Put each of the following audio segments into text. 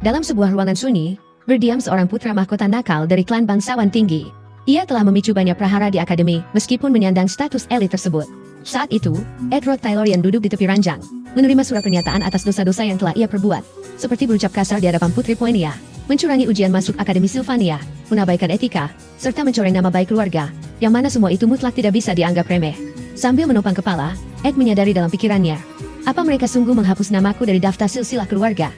Dalam sebuah ruangan sunyi, berdiam seorang putra mahkota nakal dari klan bangsawan tinggi. Ia telah memicu banyak prahara di akademi, meskipun menyandang status elit tersebut. Saat itu, Edward Taylor yang duduk di tepi ranjang, menerima surat pernyataan atas dosa-dosa yang telah ia perbuat, seperti berucap kasar di hadapan Putri Poenia, mencurangi ujian masuk Akademi Sylvania, mengabaikan etika, serta mencoreng nama baik keluarga, yang mana semua itu mutlak tidak bisa dianggap remeh. Sambil menopang kepala, Ed menyadari dalam pikirannya, apa mereka sungguh menghapus namaku dari daftar silsilah keluarga?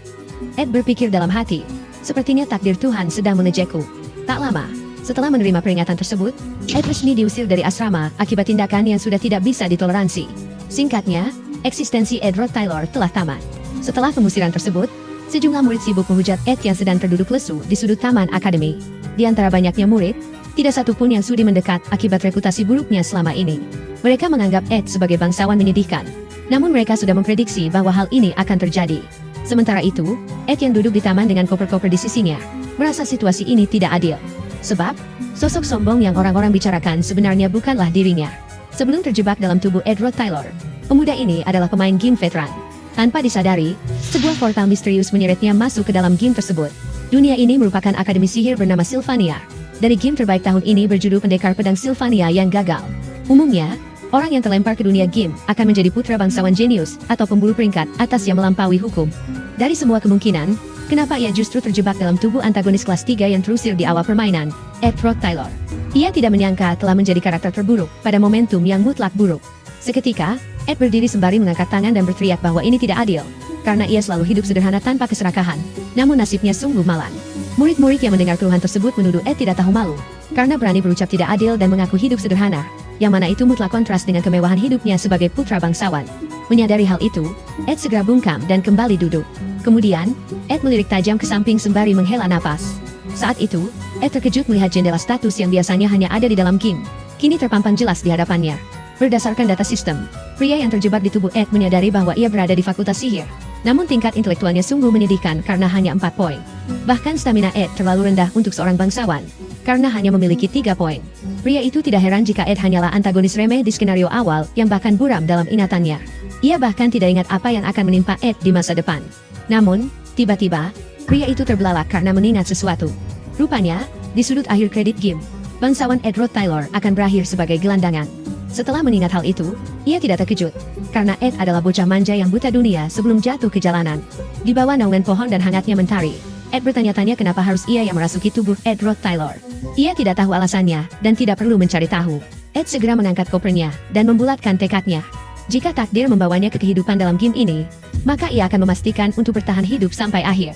Ed berpikir dalam hati, sepertinya takdir Tuhan sedang mengejekku. Tak lama, setelah menerima peringatan tersebut, Ed resmi diusir dari asrama akibat tindakan yang sudah tidak bisa ditoleransi. Singkatnya, eksistensi Edward Taylor telah tamat. Setelah pengusiran tersebut, sejumlah murid sibuk menghujat Ed yang sedang terduduk lesu di sudut taman akademi. Di antara banyaknya murid, tidak satupun yang sudi mendekat akibat reputasi buruknya selama ini. Mereka menganggap Ed sebagai bangsawan menyedihkan. Namun mereka sudah memprediksi bahwa hal ini akan terjadi. Sementara itu, Ed yang duduk di taman dengan koper-koper di sisinya, merasa situasi ini tidak adil. Sebab, sosok sombong yang orang-orang bicarakan sebenarnya bukanlah dirinya. Sebelum terjebak dalam tubuh Edward Taylor, pemuda ini adalah pemain game veteran. Tanpa disadari, sebuah portal misterius menyeretnya masuk ke dalam game tersebut. Dunia ini merupakan akademi sihir bernama Sylvania. Dari game terbaik tahun ini berjudul Pendekar Pedang Sylvania yang gagal. Umumnya, orang yang terlempar ke dunia game akan menjadi putra bangsawan jenius atau pemburu peringkat atas yang melampaui hukum. Dari semua kemungkinan, kenapa ia justru terjebak dalam tubuh antagonis kelas 3 yang terusir di awal permainan, Edward Taylor. Ia tidak menyangka telah menjadi karakter terburuk pada momentum yang mutlak buruk. Seketika, Ed berdiri sembari mengangkat tangan dan berteriak bahwa ini tidak adil, karena ia selalu hidup sederhana tanpa keserakahan. Namun nasibnya sungguh malang. Murid-murid yang mendengar keluhan tersebut menuduh Ed tidak tahu malu, karena berani berucap tidak adil dan mengaku hidup sederhana, yang mana itu mutlak kontras dengan kemewahan hidupnya sebagai putra bangsawan. Menyadari hal itu, Ed segera bungkam dan kembali duduk. Kemudian, Ed melirik tajam ke samping sembari menghela napas. Saat itu, Ed terkejut melihat jendela status yang biasanya hanya ada di dalam game, kini terpampang jelas di hadapannya. Berdasarkan data sistem, pria yang terjebak di tubuh Ed menyadari bahwa ia berada di fakultas sihir. Namun tingkat intelektualnya sungguh menyedihkan karena hanya 4 poin. Bahkan stamina Ed terlalu rendah untuk seorang bangsawan, karena hanya memiliki 3 poin. Pria itu tidak heran jika Ed hanyalah antagonis remeh di skenario awal yang bahkan buram dalam ingatannya. Ia bahkan tidak ingat apa yang akan menimpa Ed di masa depan. Namun, tiba-tiba, pria itu terbelalak karena mengingat sesuatu. Rupanya, di sudut akhir kredit game, bangsawan Edward Taylor akan berakhir sebagai gelandangan. Setelah mengingat hal itu, ia tidak terkejut, karena Ed adalah bocah manja yang buta dunia sebelum jatuh ke jalanan. Di bawah naungan pohon dan hangatnya mentari, Ed bertanya-tanya kenapa harus ia yang merasuki tubuh Edward Taylor. Ia tidak tahu alasannya, dan tidak perlu mencari tahu. Ed segera mengangkat kopernya, dan membulatkan tekadnya. Jika takdir membawanya ke kehidupan dalam game ini, maka ia akan memastikan untuk bertahan hidup sampai akhir.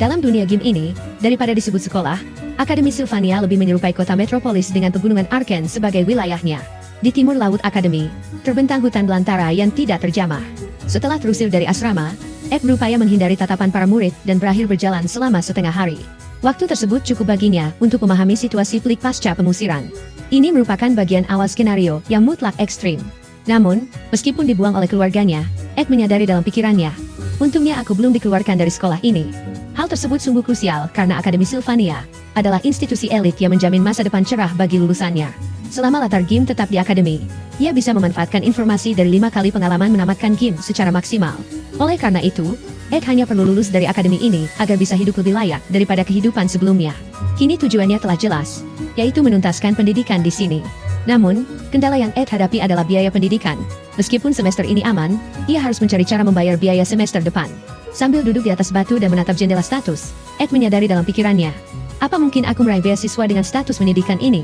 Dalam dunia game ini, daripada disebut sekolah, Akademi Sylvania lebih menyerupai kota metropolis dengan pegunungan Arken sebagai wilayahnya. Di timur laut akademi, terbentang hutan belantara yang tidak terjamah. Setelah terusir dari asrama, Ed berupaya menghindari tatapan para murid dan berakhir berjalan selama setengah hari. Waktu tersebut cukup baginya untuk memahami situasi pelik pasca pengusiran. Ini merupakan bagian awal skenario yang mutlak ekstrim. Namun, meskipun dibuang oleh keluarganya, Ed menyadari dalam pikirannya, untungnya aku belum dikeluarkan dari sekolah ini. Hal tersebut sungguh krusial karena Akademi Sylvania adalah institusi elit yang menjamin masa depan cerah bagi lulusannya. Selama latar game tetap di akademi, ia bisa memanfaatkan informasi dari 5 kali pengalaman menamatkan game secara maksimal. Oleh karena itu, Ed hanya perlu lulus dari akademi ini agar bisa hidup lebih layak daripada kehidupan sebelumnya. Kini tujuannya telah jelas, yaitu menuntaskan pendidikan di sini. Namun, kendala yang Ed hadapi adalah biaya pendidikan. Meskipun semester ini aman, ia harus mencari cara membayar biaya semester depan. Sambil duduk di atas batu dan menatap jendela status, Ed menyadari dalam pikirannya, apa mungkin aku meraih beasiswa dengan status pendidikan ini?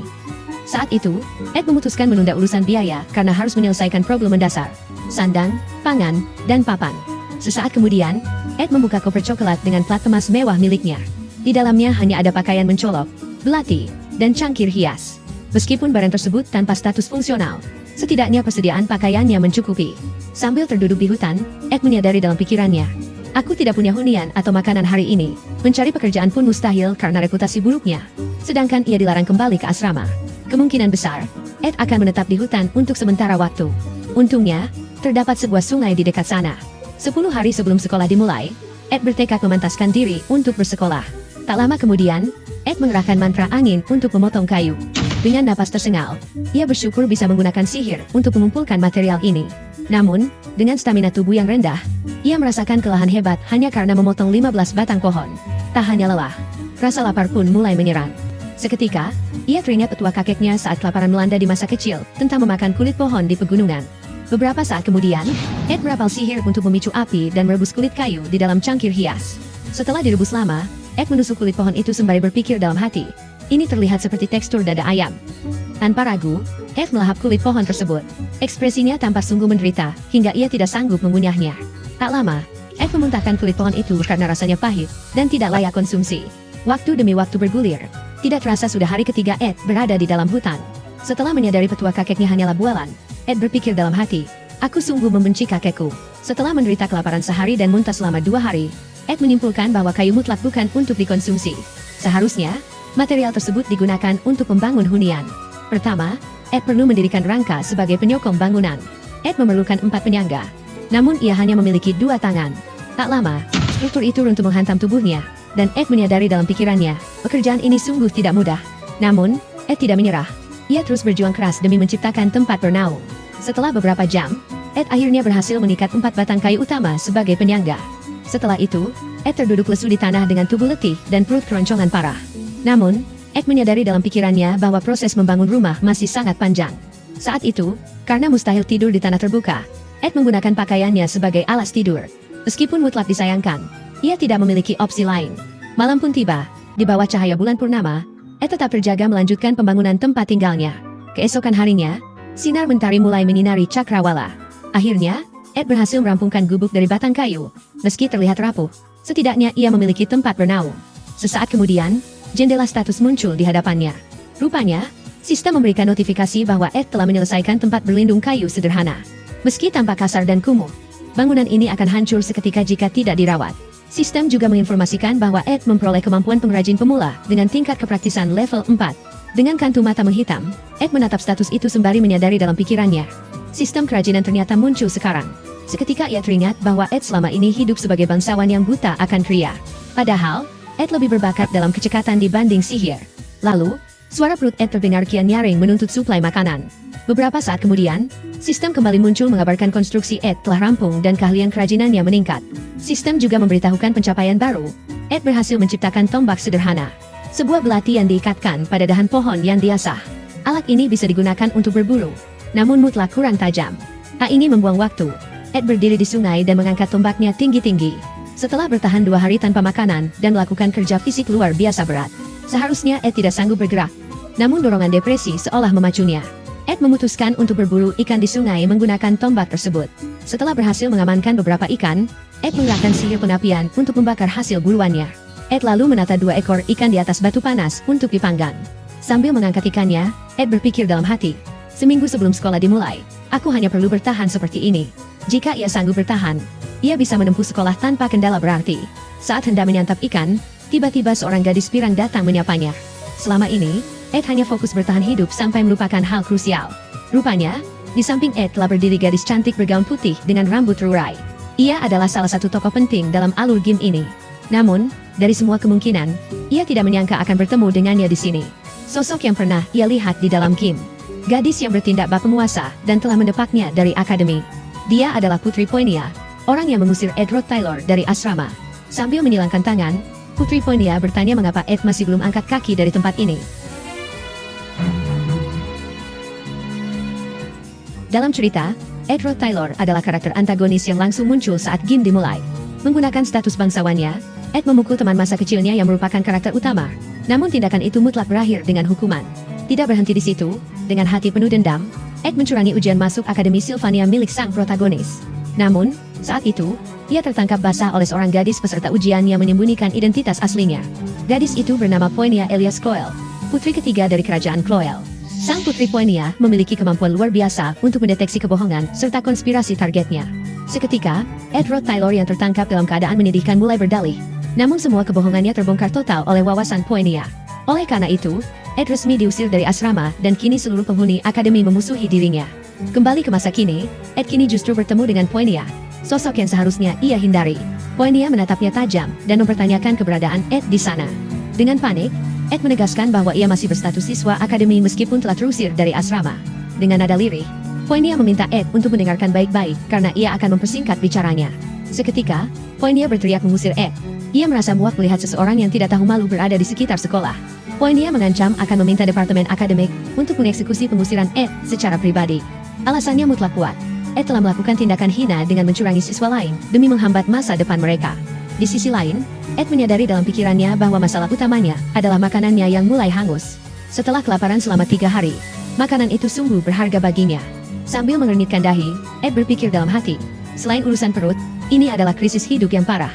Saat itu, Ed memutuskan menunda urusan biaya karena harus menyelesaikan problem mendasar, sandang, pangan, dan papan. Sesaat kemudian, Ed membuka koper coklat dengan plat kemas mewah miliknya. Di dalamnya hanya ada pakaian mencolok, belati, dan cangkir hias. Meskipun barang tersebut tanpa status fungsional, setidaknya persediaan pakaiannya mencukupi. Sambil terduduk di hutan, Ed menyadari dalam pikirannya, aku tidak punya hunian atau makanan hari ini. Mencari pekerjaan pun mustahil karena reputasi buruknya. Sedangkan ia dilarang kembali ke asrama. Kemungkinan besar, Ed akan menetap di hutan untuk sementara waktu. Untungnya, terdapat sebuah sungai di dekat sana. 10 hari sebelum sekolah dimulai, Ed bertekad memantaskan diri untuk bersekolah. Tak lama kemudian, Ed mengerahkan mantra angin untuk memotong kayu. Dengan napas tersengal, ia bersyukur bisa menggunakan sihir untuk mengumpulkan material ini. Namun, dengan stamina tubuh yang rendah, ia merasakan kelelahan hebat hanya karena memotong 15 batang pohon. Tak hanya lelah, rasa lapar pun mulai menyerang. Seketika, ia teringat petua kakeknya saat kelaparan melanda di masa kecil tentang memakan kulit pohon di pegunungan. Beberapa saat kemudian, Ed merapal sihir untuk memicu api dan merebus kulit kayu di dalam cangkir hias. Setelah direbus lama, Ed menusuk kulit pohon itu sembari berpikir dalam hati. Ini terlihat seperti tekstur dada ayam. Tanpa ragu, Ed melahap kulit pohon tersebut. Ekspresinya tampak sungguh menderita, hingga ia tidak sanggup mengunyahnya. Tak lama, Ed memuntahkan kulit pohon itu karena rasanya pahit dan tidak layak konsumsi. Waktu demi waktu bergulir. Tidak terasa sudah hari ketiga Ed berada di dalam hutan. Setelah menyadari petua kakeknya hanyalah bualan, Ed berpikir dalam hati, aku sungguh membenci kakekku. Setelah menderita kelaparan sehari dan muntah selama 2 hari, Ed menyimpulkan bahwa kayu mutlak bukan untuk dikonsumsi. Seharusnya, material tersebut digunakan untuk membangun hunian. Pertama, Ed perlu mendirikan rangka sebagai penyokong bangunan. Ed memerlukan 4 penyangga. Namun ia hanya memiliki 2 tangan. Tak lama, struktur itu runtuh menghantam tubuhnya, dan Ed menyadari dalam pikirannya, pekerjaan ini sungguh tidak mudah. Namun, Ed tidak menyerah. Ia terus berjuang keras demi menciptakan tempat bernaung. Setelah beberapa jam, Ed akhirnya berhasil mengikat 4 batang kayu utama sebagai penyangga. Setelah itu, Ed terduduk lesu di tanah dengan tubuh letih dan perut keroncongan parah. Namun, Ed menyadari dalam pikirannya bahwa proses membangun rumah masih sangat panjang. Saat itu, karena mustahil tidur di tanah terbuka, Ed menggunakan pakaiannya sebagai alas tidur. Meskipun mutlak disayangkan, ia tidak memiliki opsi lain. Malam pun tiba, di bawah cahaya bulan purnama, Ed tetap terjaga melanjutkan pembangunan tempat tinggalnya. Keesokan harinya, sinar mentari mulai menyinari cakrawala. Akhirnya, Ed berhasil merampungkan gubuk dari batang kayu. Meski terlihat rapuh, setidaknya ia memiliki tempat bernaung. Sesaat kemudian, jendela status muncul di hadapannya. Rupanya, sistem memberikan notifikasi bahwa Ed telah menyelesaikan tempat berlindung kayu sederhana. Meski tampak kasar dan kumuh, bangunan ini akan hancur seketika jika tidak dirawat. Sistem juga menginformasikan bahwa Ed memperoleh kemampuan pengrajin pemula dengan tingkat kepraktisan level 4. Dengan kantu mata menghitam, Ed menatap status itu sembari menyadari dalam pikirannya. Sistem kerajinan ternyata muncul sekarang. Seketika ia teringat bahwa Ed selama ini hidup sebagai bangsawan yang buta akan kriya. Padahal, Ed lebih berbakat dalam kecekatan dibanding sihir. Lalu, suara perut Ed terdengar kian nyaring menuntut suplai makanan. Beberapa saat kemudian, sistem kembali muncul mengabarkan konstruksi Ed telah rampung dan keahlian kerajinannya meningkat. Sistem juga memberitahukan pencapaian baru. Ed berhasil menciptakan tombak sederhana. Sebuah belati yang diikatkan pada dahan pohon yang diasah. Alat ini bisa digunakan untuk berburu, namun mutlak kurang tajam. Tak ingin membuang waktu, Ed berdiri di sungai dan mengangkat tombaknya tinggi-tinggi. Setelah bertahan 2 hari tanpa makanan dan melakukan kerja fisik luar biasa berat, seharusnya Ed tidak sanggup bergerak. Namun dorongan depresi seolah memacunya. Ed memutuskan untuk berburu ikan di sungai menggunakan tombak tersebut. Setelah berhasil mengamankan beberapa ikan, Ed menggerakkan sihir penapian untuk membakar hasil buruannya. Ed lalu menata 2 ekor ikan di atas batu panas untuk dipanggang. Sambil mengangkat ikannya, Ed berpikir dalam hati, seminggu sebelum sekolah dimulai, aku hanya perlu bertahan seperti ini. Jika ia sanggup bertahan, ia bisa menempuh sekolah tanpa kendala berarti. Saat hendak menyantap ikan, tiba-tiba seorang gadis pirang datang menyapanya. Selama ini, Ed hanya fokus bertahan hidup sampai melupakan hal krusial. Rupanya, di samping Ed telah berdiri gadis cantik bergaun putih dengan rambut terurai. Ia adalah salah satu tokoh penting dalam alur game ini. Namun, dari semua kemungkinan, ia tidak menyangka akan bertemu dengannya di sini. Sosok yang pernah ia lihat di dalam game. Gadis yang bertindak bak penguasa dan telah mendepaknya dari akademi. Dia adalah Putri Poinia, orang yang mengusir Ed Rothtailor dari asrama. Sambil menyilangkan tangan, Putri Poinia bertanya mengapa Ed masih belum angkat kaki dari tempat ini. Dalam cerita, Ed Rothtailor adalah karakter antagonis yang langsung muncul saat game dimulai. Menggunakan status bangsawannya, Ed memukul teman masa kecilnya yang merupakan karakter utama. Namun tindakan itu mutlak berakhir dengan hukuman. Tidak berhenti di situ, dengan hati penuh dendam, Ed mencurangi ujian masuk Akademi Sylvania milik sang protagonis. Namun, saat itu, ia tertangkap basah oleh seorang gadis peserta ujian yang menyembunyikan identitas aslinya. Gadis itu bernama Poinia Elias Cloel, putri ketiga dari kerajaan Cloel. Sang Putri Poinia memiliki kemampuan luar biasa untuk mendeteksi kebohongan serta konspirasi targetnya. Seketika, Ed Rothtailor yang tertangkap dalam keadaan menyedihkan mulai berdalih. Namun semua kebohongannya terbongkar total oleh wawasan Poinia. Oleh karena itu, Ed resmi diusir dari asrama dan kini seluruh penghuni akademi memusuhi dirinya. Kembali ke masa kini, Ed kini justru bertemu dengan Poinia, sosok yang seharusnya ia hindari. Poinia menatapnya tajam dan mempertanyakan keberadaan Ed di sana. Dengan panik, Ed menegaskan bahwa ia masih berstatus siswa akademi meskipun telah terusir dari asrama. Dengan nada lirih, Poinia meminta Ed untuk mendengarkan baik-baik karena ia akan mempersingkat bicaranya. Seketika, Poinia berteriak mengusir Ed. Ia merasa muak melihat seseorang yang tidak tahu malu berada di sekitar sekolah. Poinia mengancam akan meminta departemen akademik untuk mengeksekusi pengusiran Ed secara pribadi. Alasannya mutlak kuat. Ed telah melakukan tindakan hina dengan mencurangi siswa lain demi menghambat masa depan mereka. Di sisi lain, Ed menyadari dalam pikirannya bahwa masalah utamanya adalah makanannya yang mulai hangus. Setelah kelaparan selama 3 hari, makanan itu sungguh berharga baginya. Sambil mengernyitkan dahi, Ed berpikir dalam hati, selain urusan perut, ini adalah krisis hidup yang parah.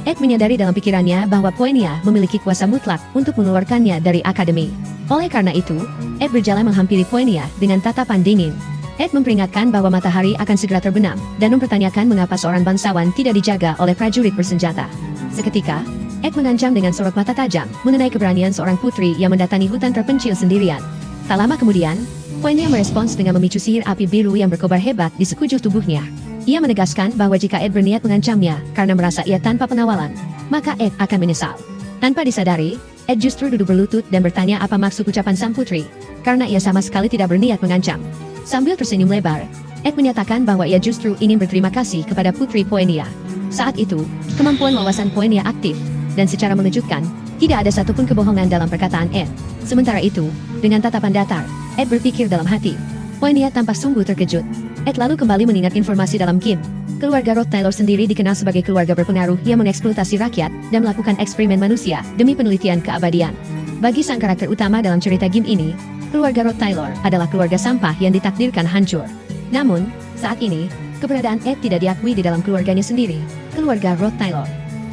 Ed menyadari dalam pikirannya bahwa Poinia memiliki kuasa mutlak untuk mengeluarkannya dari akademi. Oleh karena itu, Ed berjalan menghampiri Poinia dengan tatapan dingin. Ed memperingatkan bahwa matahari akan segera terbenam, dan mempertanyakan mengapa seorang bangsawan tidak dijaga oleh prajurit bersenjata. Seketika, Ed mengancam dengan sorot mata tajam mengenai keberanian seorang putri yang mendatangi hutan terpencil sendirian. Tak lama kemudian, Poinia merespons dengan memicu sihir api biru yang berkobar hebat di sekujur tubuhnya. Ia menegaskan bahwa jika Ed berniat mengancamnya karena merasa ia tanpa pengawalan, maka Ed akan menyesal. Tanpa disadari, Ed justru duduk berlutut dan bertanya apa maksud ucapan sang putri, karena ia sama sekali tidak berniat mengancam. Sambil tersenyum lebar, Ed menyatakan bahwa ia justru ingin berterima kasih kepada Putri Poinia. Saat itu, kemampuan wawasan Poinia aktif, dan secara mengejutkan, tidak ada satupun kebohongan dalam perkataan Ed. Sementara itu, dengan tatapan datar, Ed berpikir dalam hati. Poinia tampak sungguh terkejut. Ed lalu kembali mengingat informasi dalam Kim. Keluarga Rod Taylor sendiri dikenal sebagai keluarga berpengaruh yang mengeksploitasi rakyat dan melakukan eksperimen manusia demi penelitian keabadian. Bagi sang karakter utama dalam cerita game ini, keluarga Rod Taylor adalah keluarga sampah yang ditakdirkan hancur. Namun, saat ini, keberadaan Ed tidak diakui di dalam keluarganya sendiri, keluarga Rod Taylor.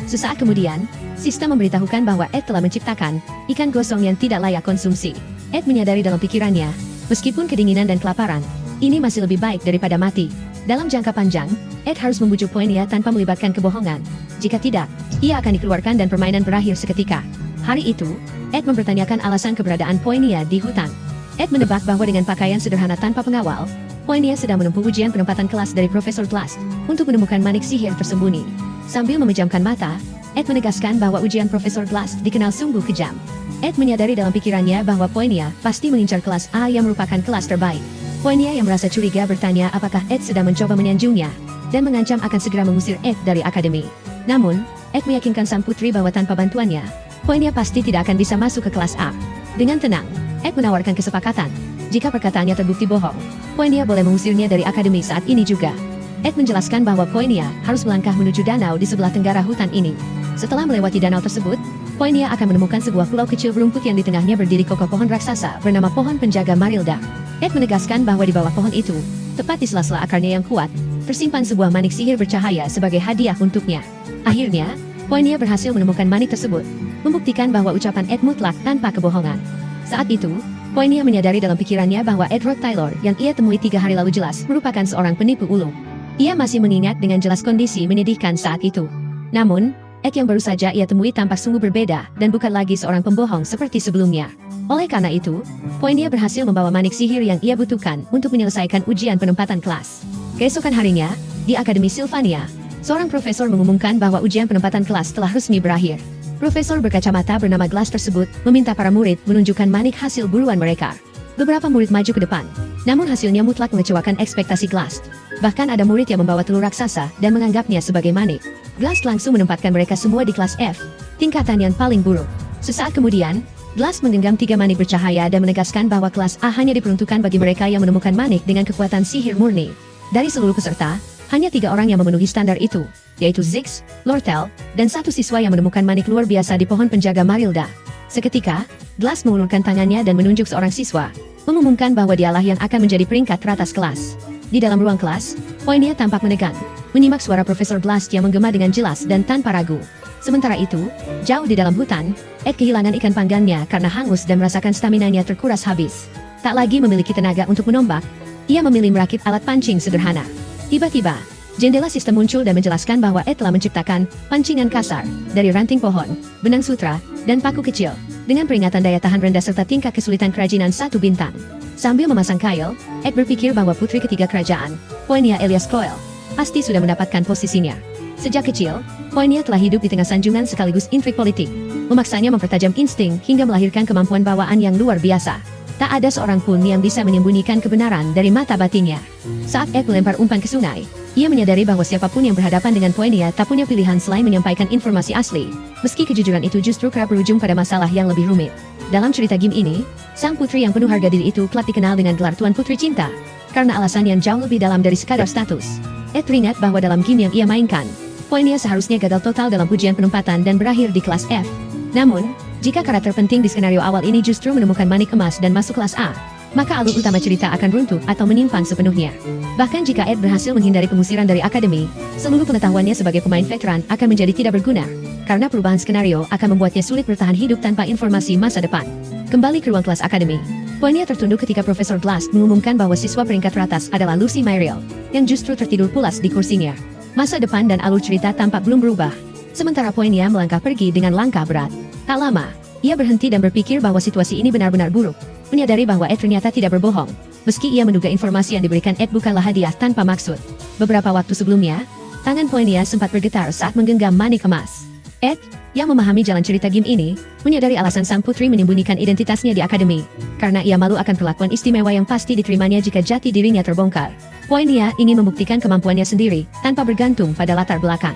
Sesaat kemudian, sistem memberitahukan bahwa Ed telah menciptakan ikan gosong yang tidak layak konsumsi. Ed menyadari dalam pikirannya, meskipun kedinginan dan kelaparan, ini masih lebih baik daripada mati. Dalam jangka panjang, Ed harus membujuk Poinia tanpa melibatkan kebohongan. Jika tidak, ia akan dikeluarkan dan permainan berakhir seketika. Hari itu, Ed mempertanyakan alasan keberadaan Poinia di hutan. Ed menebak bahwa dengan pakaian sederhana tanpa pengawal, Poinia sedang menempuh ujian penempatan kelas dari Profesor Blast untuk menemukan manik sihir tersembunyi. Sambil memejamkan mata, Ed menegaskan bahwa ujian Profesor Blast dikenal sungguh kejam. Ed menyadari dalam pikirannya bahwa Poinia pasti mengincar kelas A yang merupakan kelas terbaik. Poinia yang merasa curiga bertanya apakah Ed sedang mencoba menyanjungnya, dan mengancam akan segera mengusir Ed dari akademi. Namun, Ed meyakinkan sang putri bahwa tanpa bantuannya, Poinia pasti tidak akan bisa masuk ke kelas A. Dengan tenang, Ed menawarkan kesepakatan. Jika perkataannya terbukti bohong, Poinia boleh mengusirnya dari akademi saat ini juga. Ed menjelaskan bahwa Poinia harus melangkah menuju danau di sebelah tenggara hutan ini. Setelah melewati danau tersebut, Poinia akan menemukan sebuah pulau kecil berumput yang di tengahnya berdiri kokoh pohon raksasa bernama pohon penjaga Marilda. Ed menegaskan bahwa di bawah pohon itu, tepat di sela-sela akarnya yang kuat, tersimpan sebuah manik sihir bercahaya sebagai hadiah untuknya. Akhirnya, Poinia berhasil menemukan manik tersebut, membuktikan bahwa ucapan Ed mutlak tanpa kebohongan. Saat itu, Poinia menyadari dalam pikirannya bahwa Ed Rod Taylor yang ia temui 3 hari lalu jelas merupakan seorang penipu ulung. Ia masih mengingat dengan jelas kondisi menyedihkan saat itu. Namun, Ed yang baru saja ia temui tampak sungguh berbeda dan bukan lagi seorang pembohong seperti sebelumnya. Oleh karena itu, Poinia berhasil membawa manik sihir yang ia butuhkan untuk menyelesaikan ujian penempatan kelas. Keesokan harinya, di Akademi Sylvania, seorang profesor mengumumkan bahwa ujian penempatan kelas telah resmi berakhir. Profesor berkacamata bernama Glass tersebut meminta para murid menunjukkan manik hasil buruan mereka. Beberapa murid maju ke depan, namun hasilnya mutlak mengecewakan ekspektasi Glass. Bahkan ada murid yang membawa telur raksasa dan menganggapnya sebagai manik. Glass langsung menempatkan mereka semua di kelas F, tingkatan yang paling buruk. Sesaat kemudian, Glass menggenggam 3 manik bercahaya dan menegaskan bahwa kelas A hanya diperuntukkan bagi mereka yang menemukan manik dengan kekuatan sihir murni. Dari seluruh peserta, hanya 3 orang yang memenuhi standar itu, yaitu Ziggs, Lortel, dan 1 siswa yang menemukan manik luar biasa di pohon penjaga Marilda. Seketika, Glass mengulurkan tangannya dan menunjuk seorang siswa, mengumumkan bahwa dialah yang akan menjadi peringkat teratas kelas. Di dalam ruang kelas, Poinia tampak menegang, menyimak suara Profesor Blast yang menggema dengan jelas dan tanpa ragu. Sementara itu, jauh di dalam hutan, Ed kehilangan ikan panggannya karena hangus dan merasakan staminanya terkuras habis. Tak lagi memiliki tenaga untuk menombak, ia memilih merakit alat pancing sederhana. Tiba-tiba, jendela sistem muncul dan menjelaskan bahwa Ed telah menciptakan pancingan kasar dari ranting pohon, benang sutra, dan paku kecil, dengan peringatan daya tahan rendah serta tingkat kesulitan kerajinan 1 bintang. Sambil memasang kail, Ed berpikir bahwa putri ketiga kerajaan, Poinia Elias Coyle, pasti sudah mendapatkan posisinya. Sejak kecil, Poinia telah hidup di tengah sanjungan sekaligus intrik politik, memaksanya mempertajam insting hingga melahirkan kemampuan bawaan yang luar biasa. Tak ada seorang pun yang bisa menyembunyikan kebenaran dari mata batinnya. Saat Ed melempar umpan ke sungai, ia menyadari bahwa siapapun yang berhadapan dengan Poenia tak punya pilihan selain menyampaikan informasi asli. Meski kejujuran itu justru kerap berujung pada masalah yang lebih rumit. Dalam cerita game ini, sang putri yang penuh harga diri itu kelak dikenal dengan gelar Tuan Putri Cinta, karena alasan yang jauh lebih dalam dari sekadar status. Ed teringat bahwa dalam game yang ia mainkan, Poenia seharusnya gagal total dalam ujian penempatan dan berakhir di kelas F. Namun, jika karakter penting di skenario awal ini justru menemukan manik emas dan masuk kelas A, maka alur utama cerita akan runtuh atau menyimpang sepenuhnya. Bahkan jika Ed berhasil menghindari pengusiran dari akademi, seluruh pengetahuannya sebagai pemain veteran akan menjadi tidak berguna, karena perubahan skenario akan membuatnya sulit bertahan hidup tanpa informasi masa depan. Kembali ke ruang kelas akademi, Poenia tertunduk ketika Profesor Glass mengumumkan bahwa siswa peringkat teratas adalah Lucy Myriel, yang justru tertidur pulas di kursinya. Masa depan dan alur cerita tampak belum berubah, sementara Poenia melangkah pergi dengan langkah berat. Tak lama, ia berhenti dan berpikir bahwa situasi ini benar-benar buruk. Menyadari bahwa Ed ternyata tidak berbohong, meski ia menduga informasi yang diberikan Ed bukanlah hadiah tanpa maksud. Beberapa waktu sebelumnya, tangan Poenia sempat bergetar saat menggenggam manik emas. Ed, yang memahami jalan cerita game ini, menyadari alasan sang putri menyembunyikan identitasnya di akademi, karena ia malu akan perlakuan istimewa yang pasti diterimanya jika jati dirinya terbongkar. Poenia ingin membuktikan kemampuannya sendiri, tanpa bergantung pada latar belakang.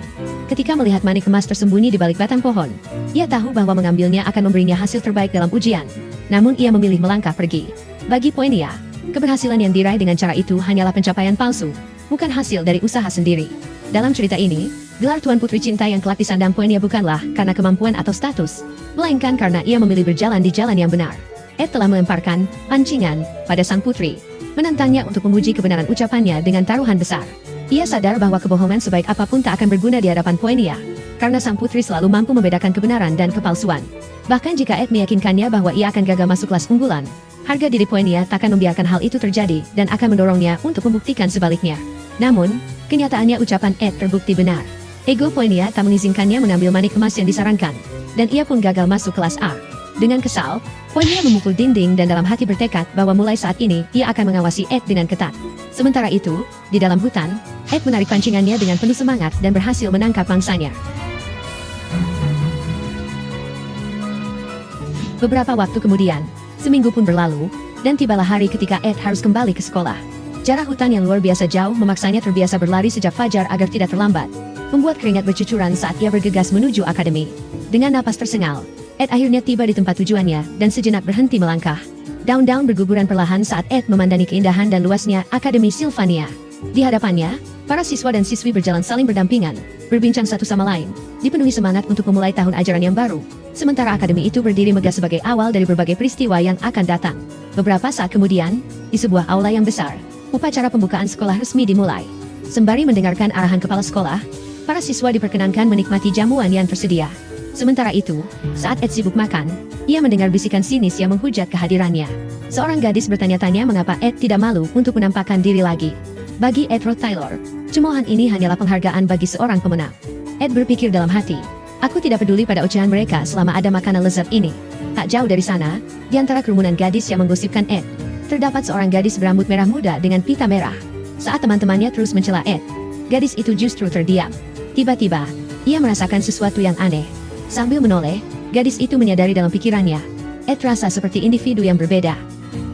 Ketika melihat manik emas tersembunyi di balik batang pohon, ia tahu bahwa mengambilnya akan memberinya hasil terbaik dalam ujian. Namun ia memilih melangkah pergi. Bagi Poenia, keberhasilan yang diraih dengan cara itu hanyalah pencapaian palsu, bukan hasil dari usaha sendiri. Dalam cerita ini, gelar Tuan Putri Cinta yang kelak disandang Poenia bukanlah karena kemampuan atau status, melainkan karena ia memilih berjalan di jalan yang benar. Ed telah melemparkan pancingan pada sang putri, menantangnya untuk memuji kebenaran ucapannya dengan taruhan besar. Ia sadar bahwa kebohongan sebaik apapun tak akan berguna di hadapan Poenia, karena sang putri selalu mampu membedakan kebenaran dan kepalsuan. Bahkan jika Ed meyakinkannya bahwa ia akan gagal masuk kelas unggulan, harga diri Poenia takkan membiarkan hal itu terjadi dan akan mendorongnya untuk membuktikan sebaliknya. Namun, kenyataannya ucapan Ed terbukti benar. Ego Poenia tak mengizinkannya mengambil manik emas yang disarankan, dan ia pun gagal masuk kelas A. Dengan kesal, Poenia memukul dinding dan dalam hati bertekad bahwa mulai saat ini ia akan mengawasi Ed dengan ketat. Sementara itu, di dalam hutan, Ed menarik pancingannya dengan penuh semangat dan berhasil menangkap mangsanya. Beberapa waktu kemudian, seminggu pun berlalu, dan tibalah hari ketika Ed harus kembali ke sekolah. Jarak hutan yang luar biasa jauh memaksanya terbiasa berlari sejak fajar agar tidak terlambat, membuat keringat bercucuran saat ia bergegas menuju akademi. Dengan napas tersengal, Ed akhirnya tiba di tempat tujuannya dan sejenak berhenti melangkah. Daun-daun berguguran perlahan saat Ed memandangi keindahan dan luasnya Akademi Sylvania. Di hadapannya, para siswa dan siswi berjalan saling berdampingan, berbincang satu sama lain, dipenuhi semangat untuk memulai tahun ajaran yang baru. Sementara akademi itu berdiri megah sebagai awal dari berbagai peristiwa yang akan datang. Beberapa saat kemudian, di sebuah aula yang besar, upacara pembukaan sekolah resmi dimulai. Sembari mendengarkan arahan kepala sekolah, para siswa diperkenankan menikmati jamuan yang tersedia. Sementara itu, saat Ed sibuk makan, ia mendengar bisikan sinis yang menghujat kehadirannya. Seorang gadis bertanya-tanya mengapa Ed tidak malu untuk menampakkan diri lagi. Bagi Ed Taylor, cemoohan ini hanyalah penghargaan bagi seorang pemenang. Ed berpikir dalam hati, aku tidak peduli pada ocehan mereka selama ada makanan lezat ini. Tak jauh dari sana, di antara kerumunan gadis yang menggosipkan Ed, terdapat seorang gadis berambut merah muda dengan pita merah. Saat teman-temannya terus mencela Ed, gadis itu justru terdiam. Tiba-tiba, ia merasakan sesuatu yang aneh. Sambil menoleh, gadis itu menyadari dalam pikirannya, Ed terasa seperti individu yang berbeda.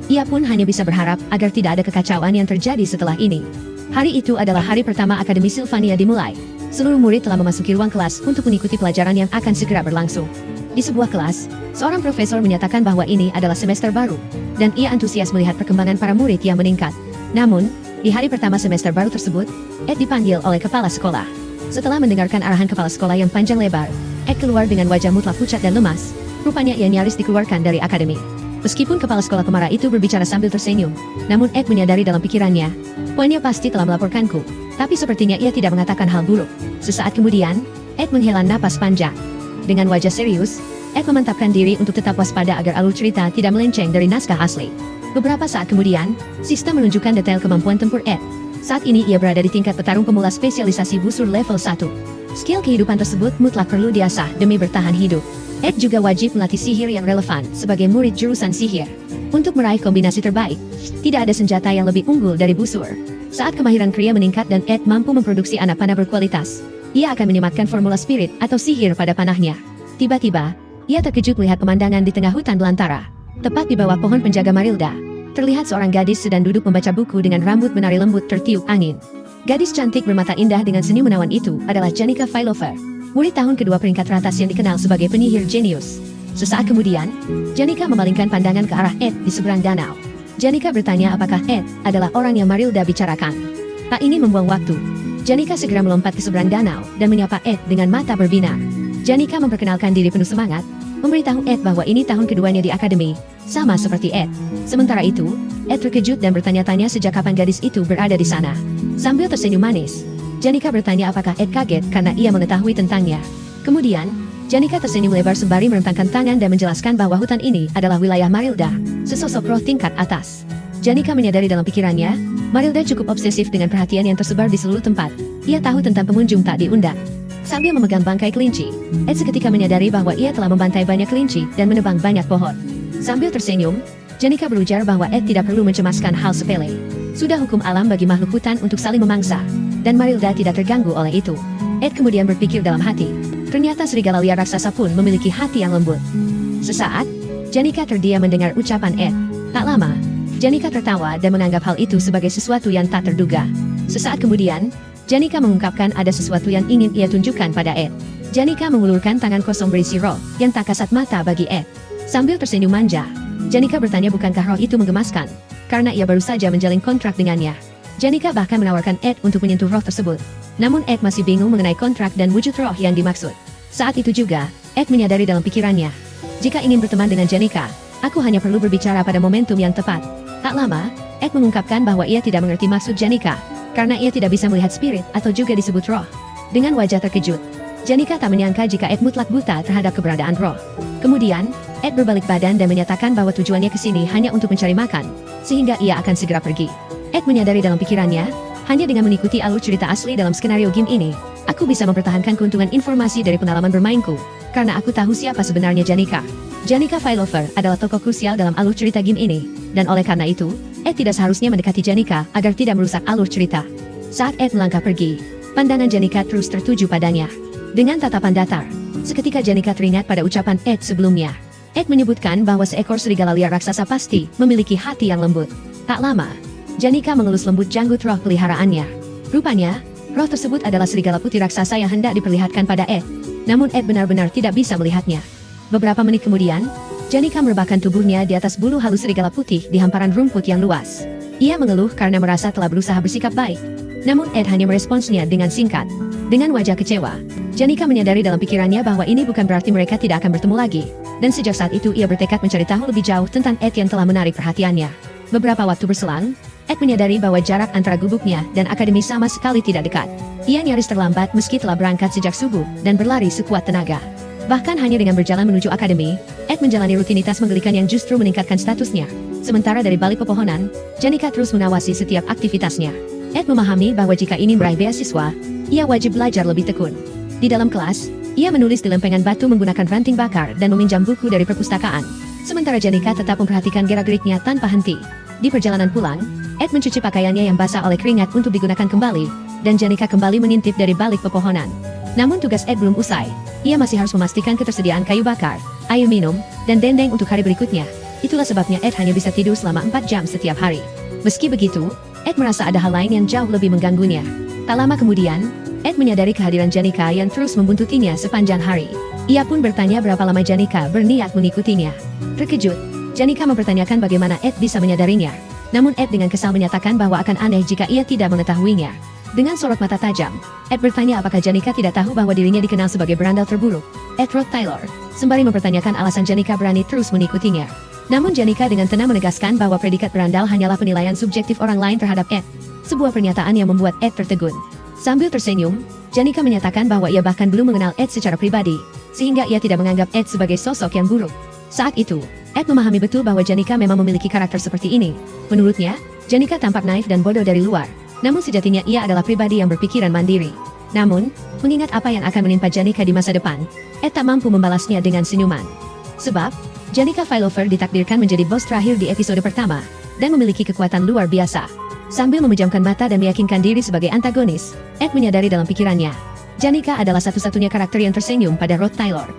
Ia pun hanya bisa berharap agar tidak ada kekacauan yang terjadi setelah ini. Hari itu adalah hari pertama Akademi Sylvania dimulai. Seluruh murid telah memasuki ruang kelas untuk mengikuti pelajaran yang akan segera berlangsung. Di sebuah kelas, seorang profesor menyatakan bahwa ini adalah semester baru, dan ia antusias melihat perkembangan para murid yang meningkat. Namun, di hari pertama semester baru tersebut, Ed dipanggil oleh kepala sekolah. Setelah mendengarkan arahan kepala sekolah yang panjang lebar, Ed keluar dengan wajah mutlak pucat dan lemas. Rupanya ia nyaris dikeluarkan dari akademi. Meskipun kepala sekolah pemarah itu berbicara sambil tersenyum, namun Ed menyadari dalam pikirannya, Poenia pasti telah melaporkanku, tapi sepertinya ia tidak mengatakan hal buruk. Sesaat kemudian, Ed menghela napas panjang. Dengan wajah serius, Ed memantapkan diri untuk tetap waspada agar alur cerita tidak melenceng dari naskah asli. Beberapa saat kemudian, sistem menunjukkan detail kemampuan tempur Ed. Saat ini ia berada di tingkat petarung pemula spesialisasi busur level 1. Skill kehidupan tersebut mutlak perlu diasah demi bertahan hidup. Ed juga wajib melatih sihir yang relevan sebagai murid jurusan sihir. Untuk meraih kombinasi terbaik, tidak ada senjata yang lebih unggul dari busur. Saat kemahiran Kriya meningkat dan Ed mampu memproduksi anak panah berkualitas, ia akan menyematkan formula spirit atau sihir pada panahnya. Tiba-tiba, ia terkejut melihat pemandangan di tengah hutan belantara. Tepat di bawah pohon penjaga Marilda, terlihat seorang gadis sedang duduk membaca buku dengan rambut menari lembut tertiup angin. Gadis cantik bermata indah dengan senyum menawan itu adalah Janica Failover, murid tahun kedua peringkat teratas yang dikenal sebagai penyihir jenius. Sesaat kemudian, Janica memalingkan pandangan ke arah Ed di seberang danau. Janica bertanya apakah Ed adalah orang yang Marilda bicarakan. Tak ingin membuang waktu, Janica segera melompat ke seberang danau dan menyapa Ed dengan mata berbinar. Janica memperkenalkan diri penuh semangat, memberitahu Ed bahwa ini tahun keduanya di akademi, sama seperti Ed. Sementara itu, Ed terkejut dan bertanya-tanya sejak kapan gadis itu berada di sana. Sambil tersenyum manis, Janica bertanya apakah Ed kaget karena ia mengetahui tentangnya. Kemudian, Janica tersenyum lebar sembari merentangkan tangan dan menjelaskan bahwa hutan ini adalah wilayah Marilda, sesosok roh tingkat atas. Janica menyadari dalam pikirannya, Marilda cukup obsesif dengan perhatian yang tersebar di seluruh tempat. Ia tahu tentang pengunjung tak diundang. Sambil memegang bangkai kelinci, Ed seketika menyadari bahwa ia telah membantai banyak kelinci dan menebang banyak pohon. Sambil tersenyum, Janica berujar bahwa Ed tidak perlu mencemaskan hal sepele. Sudah hukum alam bagi makhluk hutan untuk saling memangsa, dan Marilda tidak terganggu oleh itu. Ed kemudian berpikir dalam hati, ternyata serigala liar raksasa pun memiliki hati yang lembut. Sesaat, Janica terdiam mendengar ucapan Ed. Tak lama, Janica tertawa dan menganggap hal itu sebagai sesuatu yang tak terduga. Sesaat kemudian, Janica mengungkapkan ada sesuatu yang ingin ia tunjukkan pada Ed. Janica mengulurkan tangan kosong berisi roh yang tak kasat mata bagi Ed. Sambil tersenyum manja, Janica bertanya bukankah roh itu menggemaskan, karena ia baru saja menjalin kontrak dengannya. Janica bahkan menawarkan Ed untuk menyentuh roh tersebut. Namun Ed masih bingung mengenai kontrak dan wujud roh yang dimaksud. Saat itu juga, Ed menyadari dalam pikirannya, jika ingin berteman dengan Janica, aku hanya perlu berbicara pada momentum yang tepat. Tak lama, Ed mengungkapkan bahwa ia tidak mengerti maksud Janica, karena ia tidak bisa melihat spirit atau juga disebut roh. Dengan wajah terkejut, Janica tak menyangka jika Ed mutlak buta terhadap keberadaan roh. Kemudian, Ed berbalik badan dan menyatakan bahwa tujuannya ke sini hanya untuk mencari makan, sehingga ia akan segera pergi. Ed menyadari dalam pikirannya, hanya dengan mengikuti alur cerita asli dalam skenario game ini, aku bisa mempertahankan keuntungan informasi dari pengalaman bermainku, karena aku tahu siapa sebenarnya Janica. Janica Failover adalah tokoh krusial dalam alur cerita game ini, dan oleh karena itu, Ed tidak seharusnya mendekati Janica agar tidak merusak alur cerita. Saat Ed melangkah pergi, pandangan Janica terus tertuju padanya. Dengan tatapan datar, seketika Janica teringat pada ucapan Ed sebelumnya. Ed menyebutkan bahwa seekor serigala liar raksasa pasti memiliki hati yang lembut. Tak lama, Janica mengelus lembut janggut roh peliharaannya. Rupanya, roh tersebut adalah serigala putih raksasa yang hendak diperlihatkan pada Ed. Namun Ed benar-benar tidak bisa melihatnya. Beberapa menit kemudian, Janica merebahkan tubuhnya di atas bulu halus serigala putih di hamparan rumput yang luas. Ia mengeluh karena merasa telah berusaha bersikap baik. Namun Ed hanya meresponsnya dengan singkat. Dengan wajah kecewa, Janica menyadari dalam pikirannya bahwa ini bukan berarti mereka tidak akan bertemu lagi. Dan sejak saat itu ia bertekad mencari tahu lebih jauh tentang Ed yang telah menarik perhatiannya. Beberapa waktu berselang, Ed menyadari bahwa jarak antara gubuknya dan akademi sama sekali tidak dekat. Ia nyaris terlambat meski telah berangkat sejak subuh dan berlari sekuat tenaga. Bahkan hanya dengan berjalan menuju akademi, Ed menjalani rutinitas menggelikan yang justru meningkatkan statusnya. Sementara dari balik pepohonan, Janica terus mengawasi setiap aktivitasnya. Ed memahami bahwa jika ingin meraih beasiswa, ia wajib belajar lebih tekun. Di dalam kelas, ia menulis di lempengan batu menggunakan ranting bakar dan meminjam buku dari perpustakaan. Sementara Janica tetap memperhatikan gerak-geriknya tanpa henti. Di perjalanan pulang, Ed mencuci pakaiannya yang basah oleh keringat untuk digunakan kembali, dan Janica kembali mengintip dari balik pepohonan. Namun tugas Ed belum usai. Ia masih harus memastikan ketersediaan kayu bakar, air minum, dan dendeng untuk hari berikutnya. Itulah sebabnya Ed hanya bisa tidur selama 4 jam setiap hari. Meski begitu, Ed merasa ada hal lain yang jauh lebih mengganggunya. Tak lama kemudian, Ed menyadari kehadiran Janica yang terus membuntutinya sepanjang hari. Ia pun bertanya berapa lama Janica berniat mengikutinya. Terkejut, Janica mempertanyakan bagaimana Ed bisa menyadarinya. Namun Ed dengan kesal menyatakan bahwa akan aneh jika ia tidak mengetahuinya. Dengan sorot mata tajam, Ed bertanya apakah Janica tidak tahu bahwa dirinya dikenal sebagai berandal terburuk, Ed Roth Taylor, sembari mempertanyakan alasan Janica berani terus mengikutinya. Namun Janica dengan tenang menegaskan bahwa predikat berandal hanyalah penilaian subjektif orang lain terhadap Ed. Sebuah pernyataan yang membuat Ed tertegun. Sambil tersenyum, Janica menyatakan bahwa ia bahkan belum mengenal Ed secara pribadi, sehingga ia tidak menganggap Ed sebagai sosok yang buruk. Saat itu, Ed memahami betul bahwa Janica memang memiliki karakter seperti ini. Menurutnya, Janica tampak naif dan bodoh dari luar. Namun sejatinya ia adalah pribadi yang berpikiran mandiri. Namun, mengingat apa yang akan menimpa Janica di masa depan, Ed tak mampu membalasnya dengan senyuman. Sebab, Janica Failover ditakdirkan menjadi bos terakhir di episode pertama, dan memiliki kekuatan luar biasa. Sambil memejamkan mata dan meyakinkan diri sebagai antagonis, Ed menyadari dalam pikirannya, Janica adalah satu-satunya karakter yang tersenyum pada Roth Taylor.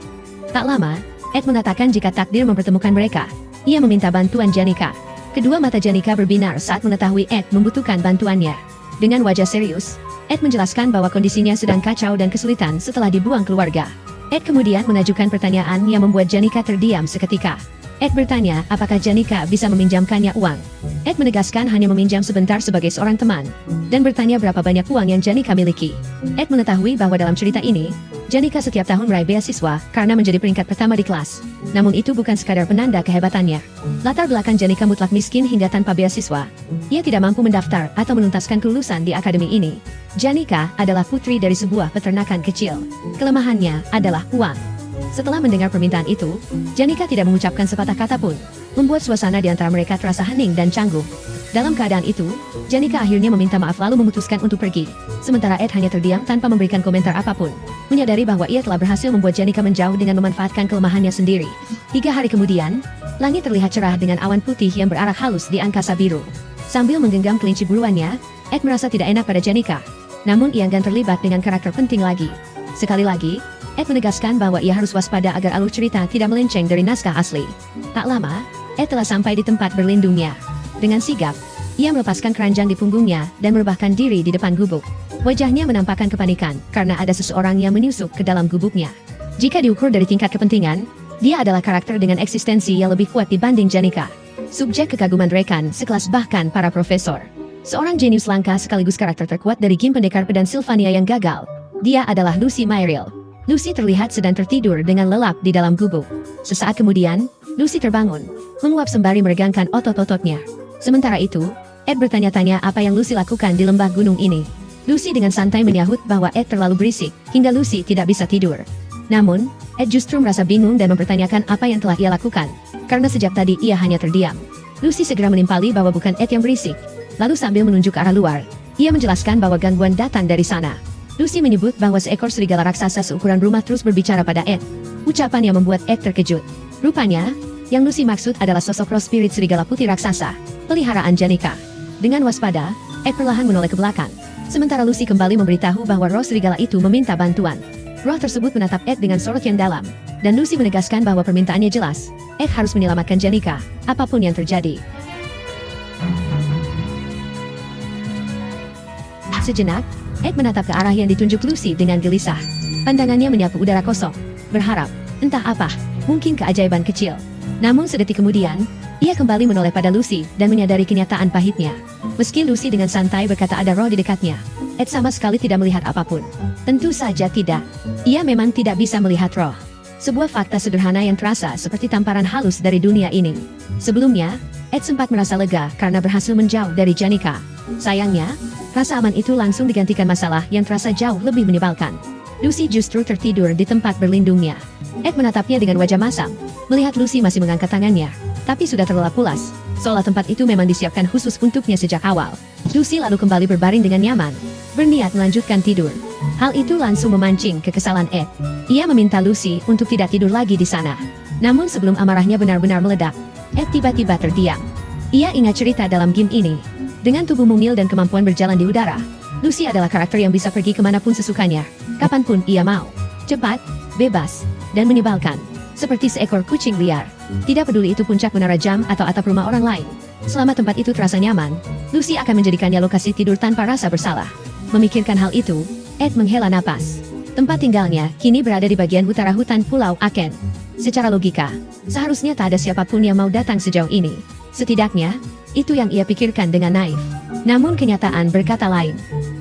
Tak lama, Ed mengatakan jika takdir mempertemukan mereka, ia meminta bantuan Janika. Kedua mata Janika berbinar saat mengetahui Ed membutuhkan bantuannya. Dengan wajah serius, Ed menjelaskan bahwa kondisinya sedang kacau dan kesulitan setelah dibuang keluarga. Ed kemudian mengajukan pertanyaan yang membuat Janika terdiam seketika. Ed bertanya apakah Janika bisa meminjamkannya uang. Ed menegaskan hanya meminjam sebentar sebagai seorang teman, dan bertanya berapa banyak uang yang Janika miliki. Ed mengetahui bahwa dalam cerita ini, Janika setiap tahun meraih beasiswa karena menjadi peringkat pertama di kelas. Namun itu bukan sekadar penanda kehebatannya. Latar belakang Janika mutlak miskin hingga tanpa beasiswa. Ia tidak mampu mendaftar atau menuntaskan kelulusan di akademi ini. Janika adalah putri dari sebuah peternakan kecil. Kelemahannya adalah uang. Setelah mendengar permintaan itu, Janika tidak mengucapkan sepatah kata pun, membuat suasana di antara mereka terasa hening dan canggung. Dalam keadaan itu, Janika akhirnya meminta maaf lalu memutuskan untuk pergi. Sementara Ed hanya terdiam tanpa memberikan komentar apapun, menyadari bahwa ia telah berhasil membuat Janika menjauh dengan memanfaatkan kelemahannya sendiri. 3 hari kemudian, langit terlihat cerah dengan awan putih yang berarah halus di angkasa biru. Sambil menggenggam kelinci buruannya, Ed merasa tidak enak pada Janika. Namun ia enggan terlibat dengan karakter penting lagi. Sekali lagi, Ed menegaskan bahwa ia harus waspada agar alur cerita tidak melenceng dari naskah asli. Tak lama, Ed telah sampai di tempat berlindungnya. Dengan sigap, ia melepaskan keranjang di punggungnya dan merebahkan diri di depan gubuk. Wajahnya menampakkan kepanikan karena ada seseorang yang menyusup ke dalam gubuknya. Jika diukur dari tingkat kepentingan, dia adalah karakter dengan eksistensi yang lebih kuat dibanding Janika. Subjek kekaguman rekan sekelas bahkan para profesor. Seorang jenius langka sekaligus karakter terkuat dari Gim Pendekar Pedang Sylvania yang gagal. Dia adalah Lucy Myril. Lucy terlihat sedang tertidur dengan lelap di dalam gubuk. Sesaat kemudian, Lucy terbangun, menguap sembari meregangkan otot-ototnya. Sementara itu, Ed bertanya-tanya apa yang Lucy lakukan di lembah gunung ini. Lucy dengan santai menyahut bahwa Ed terlalu berisik, hingga Lucy tidak bisa tidur. Namun, Ed justru merasa bingung dan mempertanyakan apa yang telah ia lakukan, karena sejak tadi ia hanya terdiam. Lucy segera menimpali bahwa bukan Ed yang berisik. Lalu sambil menunjuk ke arah luar, ia menjelaskan bahwa gangguan datang dari sana. Lucy menyebut bahwa seekor serigala raksasa seukuran rumah terus berbicara pada Ed. Ucapan yang membuat Ed terkejut. Rupanya, yang Lucy maksud adalah sosok roh spirit serigala putih raksasa, peliharaan Janika. Dengan waspada, Ed perlahan menoleh ke belakang. Sementara Lucy kembali memberitahu bahwa roh serigala itu meminta bantuan. Roh tersebut menatap Ed dengan sorot yang dalam, dan Lucy menegaskan bahwa permintaannya jelas. Ed harus menyelamatkan Janika, apapun yang terjadi. Sejenak, Ed menatap ke arah yang ditunjuk Lucy dengan gelisah. Pandangannya menyapu udara kosong, berharap, entah apa, mungkin keajaiban kecil. Namun sedetik kemudian, ia kembali menoleh pada Lucy dan menyadari kenyataan pahitnya. Meski Lucy dengan santai berkata ada roh di dekatnya, Ed sama sekali tidak melihat apapun. Tentu saja tidak. Ia memang tidak bisa melihat roh. Sebuah fakta sederhana yang terasa seperti tamparan halus dari dunia ini. Sebelumnya, Ed sempat merasa lega karena berhasil menjauh dari Janika. Sayangnya, rasa aman itu langsung digantikan masalah yang terasa jauh lebih menyebalkan. Lucy justru tertidur di tempat berlindungnya. Ed menatapnya dengan wajah masam, melihat Lucy masih mengangkat tangannya, tapi sudah terlelap pulas, seolah tempat itu memang disiapkan khusus untuknya sejak awal. Lucy lalu kembali berbaring dengan nyaman, berniat melanjutkan tidur. Hal itu langsung memancing kekesalan Ed. Ia meminta Lucy untuk tidak tidur lagi di sana. Namun sebelum amarahnya benar-benar meledak, Ed tiba-tiba terdiam. Ia ingat cerita dalam game ini. Dengan tubuh mungil dan kemampuan berjalan di udara, Lucy adalah karakter yang bisa pergi kemanapun sesukanya, kapanpun ia mau. Cepat, bebas, dan menyebalkan. Seperti seekor kucing liar. Tidak peduli itu puncak menara jam atau atap rumah orang lain. Selama tempat itu terasa nyaman, Lucy akan menjadikannya lokasi tidur tanpa rasa bersalah. Memikirkan hal itu, Ed menghela napas. Tempat tinggalnya kini berada di bagian utara hutan Pulau Aken. Secara logika, seharusnya tak ada siapapun yang mau datang sejauh ini. Setidaknya, itu yang ia pikirkan dengan naif. Namun kenyataan berkata lain.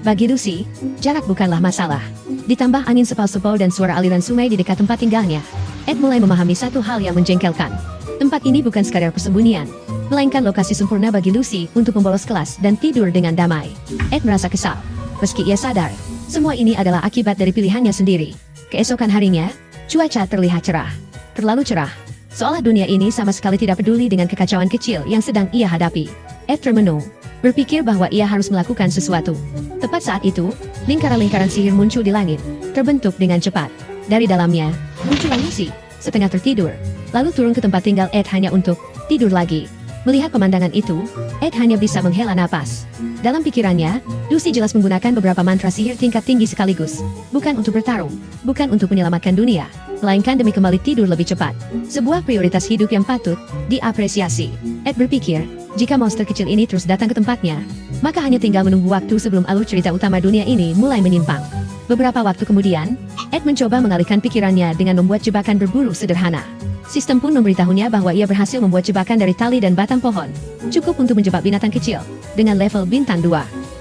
Bagi Lucy, jarak bukanlah masalah. Ditambah angin sepal-sepal dan suara aliran sungai di dekat tempat tinggalnya, Ed mulai memahami satu hal yang menjengkelkan. Tempat ini bukan sekadar persembunyian, melainkan lokasi sempurna bagi Lucy untuk membolos kelas dan tidur dengan damai. Ed merasa kesal. Meski ia sadar, semua ini adalah akibat dari pilihannya sendiri. Keesokan harinya, cuaca terlihat cerah. Terlalu cerah. Seolah dunia ini sama sekali tidak peduli dengan kekacauan kecil yang sedang ia hadapi. Ed termenung, berpikir bahwa ia harus melakukan sesuatu. Tepat saat itu, lingkaran-lingkaran sihir muncul di langit, terbentuk dengan cepat. Dari dalamnya, muncul Lucy, setengah tertidur, lalu turun ke tempat tinggal Ed hanya untuk tidur lagi. Melihat pemandangan itu, Ed hanya bisa menghela napas. Dalam pikirannya, Lucy jelas menggunakan beberapa mantra sihir tingkat tinggi sekaligus. Bukan untuk bertarung, bukan untuk menyelamatkan dunia, melainkan demi kembali tidur lebih cepat. Sebuah prioritas hidup yang patut diapresiasi. Ed berpikir, jika monster kecil ini terus datang ke tempatnya, maka hanya tinggal menunggu waktu sebelum alur cerita utama dunia ini mulai menyimpang. Beberapa waktu kemudian, Ed mencoba mengalihkan pikirannya dengan membuat jebakan berburu sederhana. Sistem pun memberitahunya bahwa ia berhasil membuat jebakan dari tali dan batang pohon, cukup untuk menjebak binatang kecil, dengan level bintang 2.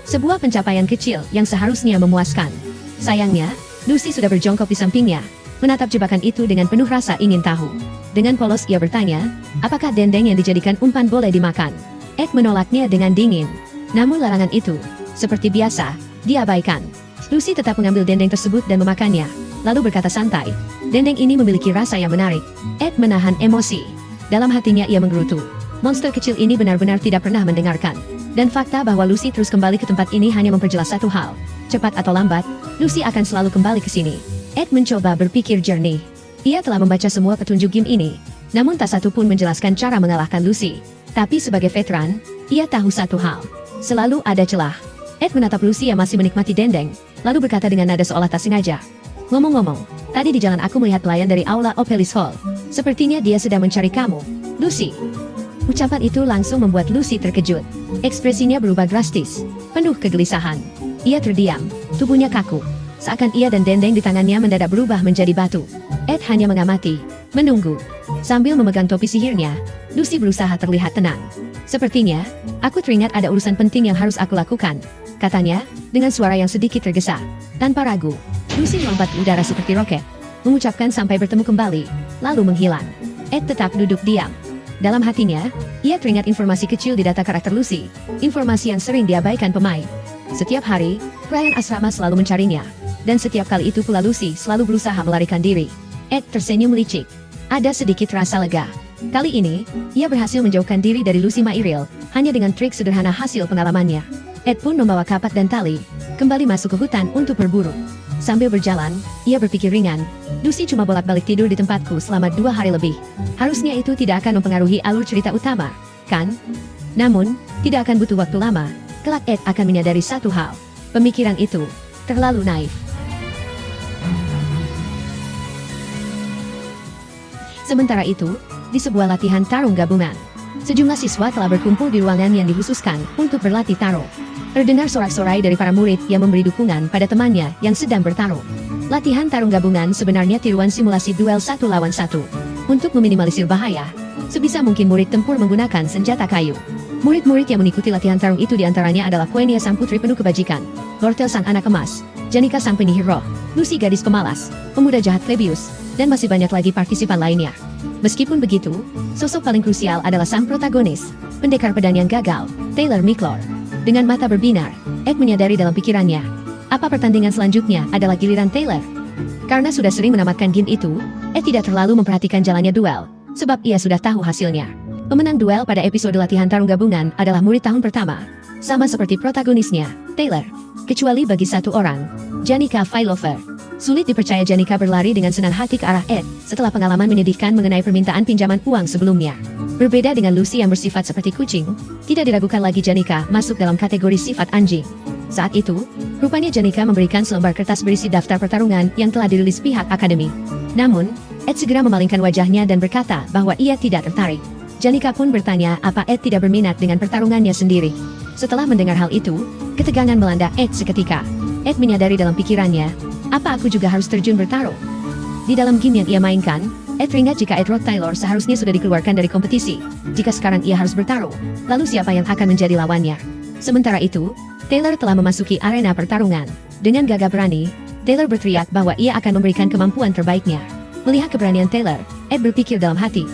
Sebuah pencapaian kecil yang seharusnya memuaskan. Sayangnya, Lucy sudah berjongkok di sampingnya, menatap jebakan itu dengan penuh rasa ingin tahu. Dengan polos ia bertanya, apakah dendeng yang dijadikan umpan boleh dimakan? Ed menolaknya dengan dingin. Namun larangan itu, seperti biasa, diabaikan. Lucy tetap mengambil dendeng tersebut dan memakannya, lalu berkata santai, dendeng ini memiliki rasa yang menarik. Ed menahan emosi. Dalam hatinya ia menggerutu. Monster kecil ini benar-benar tidak pernah mendengarkan. Dan fakta bahwa Lucy terus kembali ke tempat ini hanya memperjelas satu hal. Cepat atau lambat, Lucy akan selalu kembali ke sini. Ed mencoba berpikir jernih. Ia telah membaca semua petunjuk game ini, namun tak satu pun menjelaskan cara mengalahkan Lucy. Tapi sebagai veteran, ia tahu satu hal. Selalu ada celah. Ed menatap Lucy yang masih menikmati dendeng, lalu berkata dengan nada seolah tak sengaja. Ngomong-ngomong, tadi di jalan aku melihat pelayan dari Aula Opelis Hall. Sepertinya dia sedang mencari kamu, Lucy. Ucapan itu langsung membuat Lucy terkejut. Ekspresinya berubah drastis, penuh kegelisahan. Ia terdiam, tubuhnya kaku. Seakan ia dan dendeng di tangannya mendadak berubah menjadi batu. Ed hanya mengamati, menunggu. Sambil memegang topi sihirnya, Lucy berusaha terlihat tenang. Sepertinya, aku teringat ada urusan penting yang harus aku lakukan, katanya, dengan suara yang sedikit tergesa. Tanpa ragu, Lucy melompat ke udara seperti roket, mengucapkan sampai bertemu kembali, lalu menghilang. Ed tetap duduk diam. Dalam hatinya, ia teringat informasi kecil di data karakter Lucy, informasi yang sering diabaikan pemain. Setiap hari, pelayan asrama selalu mencarinya, dan setiap kali itu pula Lucy selalu berusaha melarikan diri. Ed tersenyum licik. Ada sedikit rasa lega. Kali ini, ia berhasil menjauhkan diri dari Lucy Mairil, hanya dengan trik sederhana hasil pengalamannya. Ed pun membawa kapak dan tali, kembali masuk ke hutan untuk berburu. Sambil berjalan, ia berpikir ringan, Lucy cuma bolak-balik tidur di tempatku selama 2 hari lebih. Harusnya itu tidak akan mempengaruhi alur cerita utama, kan? Namun, tidak akan butuh waktu lama, kelak Ed akan menyadari satu hal. Pemikiran itu terlalu naif. Sementara itu, di sebuah latihan tarung gabungan, sejumlah siswa telah berkumpul di ruangan yang dikhususkan untuk berlatih tarung. Terdengar sorak-sorai dari para murid yang memberi dukungan pada temannya yang sedang bertarung. Latihan tarung gabungan sebenarnya tiruan simulasi duel 1 lawan 1. Untuk meminimalisir bahaya, sebisa mungkin murid tempur menggunakan senjata kayu. Murid-murid yang mengikuti latihan tarung itu diantaranya adalah Quenya sang putri penuh kebajikan, Lortel sang anak emas, Janika sang penyihir roh, Lucy gadis pemalas, pemuda jahat Plebius, dan masih banyak lagi partisipan lainnya. Meskipun begitu, sosok paling krusial adalah sang protagonis, pendekar pedang yang gagal, Taylor Micklor. Dengan mata berbinar, Ed menyadari dalam pikirannya, apa pertandingan selanjutnya adalah giliran Taylor. Karena sudah sering menamatkan game itu, Ed tidak terlalu memperhatikan jalannya duel, sebab ia sudah tahu hasilnya. Pemenang duel pada episode latihan tarung gabungan adalah murid tahun pertama, sama seperti protagonisnya, Taylor. Kecuali bagi satu orang, Janika Failover. Sulit dipercaya Janika berlari dengan senang hati ke arah Ed setelah pengalaman menyedihkan mengenai permintaan pinjaman uang sebelumnya. Berbeda dengan Lucy yang bersifat seperti kucing, tidak diragukan lagi Janika masuk dalam kategori sifat anjing. Saat itu, rupanya Janika memberikan selembar kertas berisi daftar pertarungan yang telah dirilis pihak akademi. Namun, Ed segera memalingkan wajahnya dan berkata bahwa ia tidak tertarik. Janika pun bertanya apa Ed tidak berminat dengan pertarungannya sendiri. Setelah mendengar hal itu, ketegangan melanda Ed seketika. Ed menyadari dalam pikirannya, apa aku juga harus terjun bertarung? Di dalam game yang ia mainkan, Ed teringat jika Edward Taylor seharusnya sudah dikeluarkan dari kompetisi. Jika sekarang ia harus bertarung, lalu siapa yang akan menjadi lawannya? Sementara itu, Taylor telah memasuki arena pertarungan. Dengan gagah berani, Taylor berteriak bahwa ia akan memberikan kemampuan terbaiknya. Melihat keberanian Taylor, Ed berpikir dalam hati,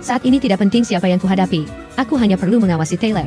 saat ini tidak penting siapa yang kuhadapi, aku hanya perlu mengawasi Taylor.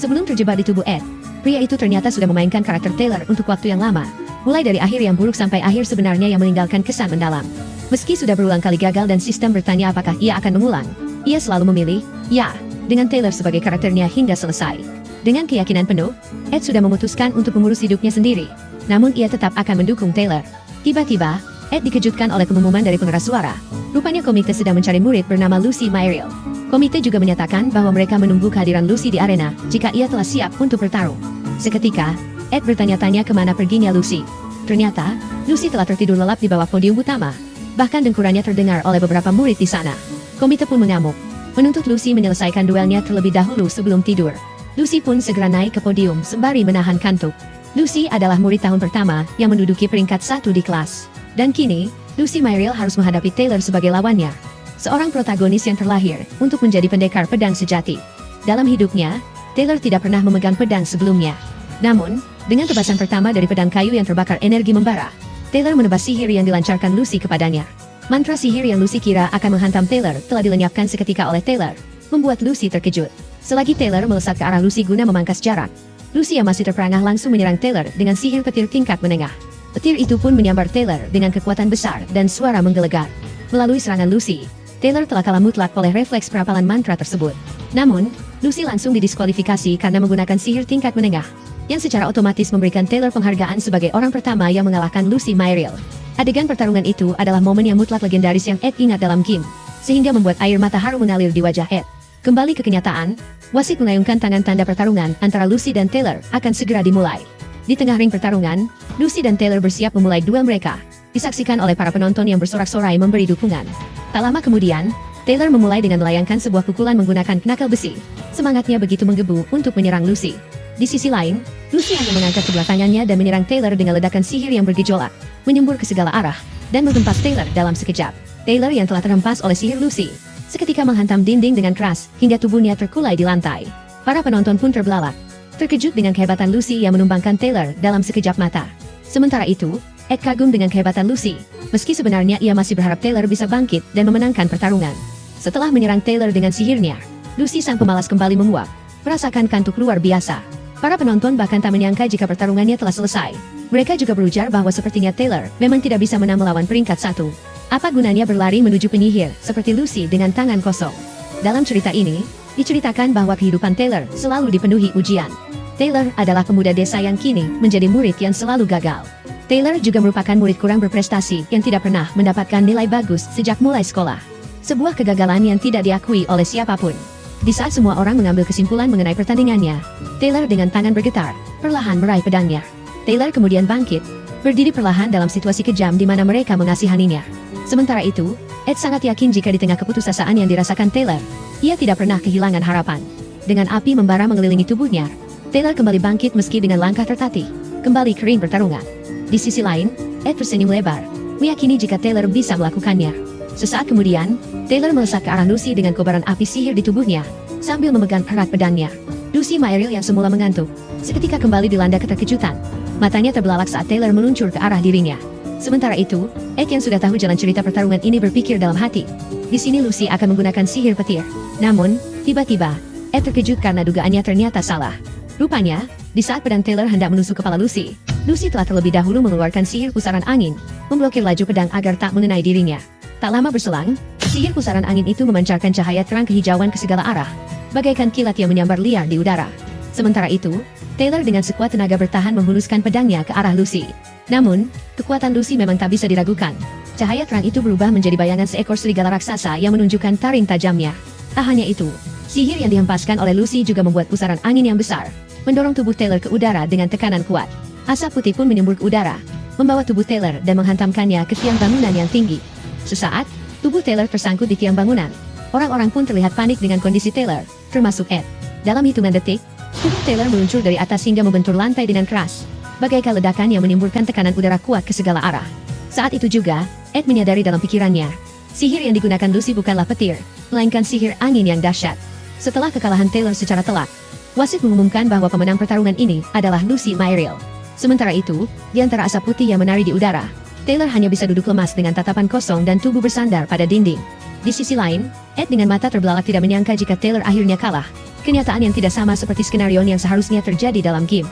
Sebelum terjebak di tubuh Ed, pria itu ternyata sudah memainkan karakter Taylor untuk waktu yang lama, mulai dari akhir yang buruk sampai akhir sebenarnya yang meninggalkan kesan mendalam. Meski sudah berulang kali gagal dan sistem bertanya apakah ia akan mengulang, ia selalu memilih, ya, dengan Taylor sebagai karakternya hingga selesai. Dengan keyakinan penuh, Ed sudah memutuskan untuk mengurus hidupnya sendiri, namun ia tetap akan mendukung Taylor. Tiba-tiba, Ed dikejutkan oleh pengumuman dari pengeras suara. Rupanya komite sedang mencari murid bernama Lucy Mairil. Komite juga menyatakan bahwa mereka menunggu kehadiran Lucy di arena jika ia telah siap untuk bertarung. Seketika, Ed bertanya-tanya kemana perginya Lucy. Ternyata, Lucy telah tertidur lelap di bawah podium utama. Bahkan dengkurannya terdengar oleh beberapa murid di sana. Komite pun mengamuk, menuntut Lucy menyelesaikan duelnya terlebih dahulu sebelum tidur. Lucy pun segera naik ke podium sembari menahan kantuk. Lucy adalah murid tahun pertama yang menduduki peringkat 1 di kelas. Dan kini, Lucy Myriel harus menghadapi Taylor sebagai lawannya. Seorang protagonis yang terlahir untuk menjadi pendekar pedang sejati. Dalam hidupnya, Taylor tidak pernah memegang pedang sebelumnya. Namun, dengan tebasan pertama dari pedang kayu yang terbakar energi membara, Taylor menebas sihir yang dilancarkan Lucy kepadanya. Mantra sihir yang Lucy kira akan menghantam Taylor telah dilenyapkan seketika oleh Taylor, membuat Lucy terkejut. Selagi Taylor melesat ke arah Lucy guna memangkas jarak, Lucy yang masih terperangah langsung menyerang Taylor dengan sihir petir tingkat menengah. Petir itu pun menyambar Taylor dengan kekuatan besar dan suara menggelegar. Melalui serangan Lucy, Taylor telah kalah mutlak oleh refleks perapalan mantra tersebut. Namun, Lucy langsung didiskualifikasi karena menggunakan sihir tingkat menengah, yang secara otomatis memberikan Taylor penghargaan sebagai orang pertama yang mengalahkan Lucy Myriel. Adegan pertarungan itu adalah momen yang mutlak legendaris yang Ed ingat dalam game, sehingga membuat air mata haru mengalir di wajah Ed. Kembali ke kenyataan, wasit mengayunkan tangan tanda pertarungan antara Lucy dan Taylor akan segera dimulai. Di tengah ring pertarungan, Lucy dan Taylor bersiap memulai duel mereka, disaksikan oleh para penonton yang bersorak-sorai memberi dukungan. Tak lama kemudian, Taylor memulai dengan melayangkan sebuah pukulan menggunakan knuckle besi. Semangatnya begitu menggebu untuk menyerang Lucy. Di sisi lain, Lucy hanya mengangkat kedua tangannya dan menyerang Taylor dengan ledakan sihir yang bergejolak, menyembur ke segala arah, dan menghempas Taylor dalam sekejap. Taylor yang telah terhempas oleh sihir Lucy, seketika menghantam dinding dengan keras, hingga tubuhnya terkulai di lantai. Para penonton pun terbelalak, terkejut dengan kehebatan Lucy yang menumbangkan Taylor dalam sekejap mata. Sementara itu, Ed kagum dengan kehebatan Lucy, meski sebenarnya ia masih berharap Taylor bisa bangkit dan memenangkan pertarungan. Setelah menyerang Taylor dengan sihirnya, Lucy sang pemalas kembali menguap, merasakan kantuk luar biasa. Para penonton bahkan tak menyangka jika pertarungannya telah selesai. Mereka juga berujar bahwa sepertinya Taylor memang tidak bisa menang melawan peringkat 1. Apa gunanya berlari menuju penyihir seperti Lucy dengan tangan kosong? Dalam cerita ini, diceritakan bahwa kehidupan Taylor selalu dipenuhi ujian. Taylor adalah pemuda desa yang kini menjadi murid yang selalu gagal. Taylor juga merupakan murid kurang berprestasi yang tidak pernah mendapatkan nilai bagus sejak mulai sekolah. Sebuah kegagalan yang tidak diakui oleh siapapun. Di saat semua orang mengambil kesimpulan mengenai pertandingannya, Taylor dengan tangan bergetar, perlahan meraih pedangnya. Taylor kemudian bangkit, berdiri perlahan dalam situasi kejam di mana mereka mengasihaninya. Sementara itu, Ed sangat yakin jika di tengah keputusasaan yang dirasakan Taylor, ia tidak pernah kehilangan harapan. Dengan api membara mengelilingi tubuhnya, Taylor kembali bangkit meski dengan langkah tertatih, kembali ke ring pertarungan. Di sisi lain, Ed tersenyum lebar, meyakini jika Taylor bisa melakukannya. Sesaat kemudian, Taylor melesat ke arah Lucy dengan kobaran api sihir di tubuhnya, sambil memegang erat pedangnya. Lucy Myriel yang semula mengantuk, seketika kembali dilanda keterkejutan. Matanya terbelalak saat Taylor meluncur ke arah dirinya. Sementara itu, Ed yang sudah tahu jalan cerita pertarungan ini berpikir dalam hati, di sini Lucy akan menggunakan sihir petir. Namun, tiba-tiba, Ed terkejut karena dugaannya ternyata salah. Rupanya, di saat pedang Taylor hendak menusuk kepala Lucy, Lucy telah terlebih dahulu mengeluarkan sihir pusaran angin, memblokir laju pedang agar tak mengenai dirinya. Tak lama berselang, sihir pusaran angin itu memancarkan cahaya terang kehijauan ke segala arah, bagaikan kilat yang menyambar liar di udara. Sementara itu, Taylor dengan sekuat tenaga bertahan menghuluskan pedangnya ke arah Lucy. Namun, kekuatan Lucy memang tak bisa diragukan. Cahaya terang itu berubah menjadi bayangan seekor serigala raksasa yang menunjukkan taring tajamnya. Tak hanya itu, sihir yang dihempaskan oleh Lucy juga membuat pusaran angin yang besar, mendorong tubuh Taylor ke udara dengan tekanan kuat. Asap putih pun menyembur ke udara, membawa tubuh Taylor dan menghantamkannya ke tiang bangunan yang tinggi. Sesaat, tubuh Taylor tersangkut di tiang bangunan. Orang-orang pun terlihat panik dengan kondisi Taylor, termasuk Ed. Dalam hitungan detik, tubuh Taylor meluncur dari atas hingga membentur lantai dengan keras, bagaikan ledakan yang menimbulkan tekanan udara kuat ke segala arah. Saat itu juga, Ed menyadari dalam pikirannya, sihir yang digunakan Lucy bukanlah petir, melainkan sihir angin yang dahsyat. Setelah kekalahan Taylor secara telak, wasit mengumumkan bahwa pemenang pertarungan ini adalah Lucy Myriel. Sementara itu, di antara asap putih yang menari di udara, Taylor hanya bisa duduk lemas dengan tatapan kosong dan tubuh bersandar pada dinding. Di sisi lain, Ed dengan mata terbelalak tidak menyangka jika Taylor akhirnya kalah. Kenyataan yang tidak sama seperti skenario yang seharusnya terjadi dalam game.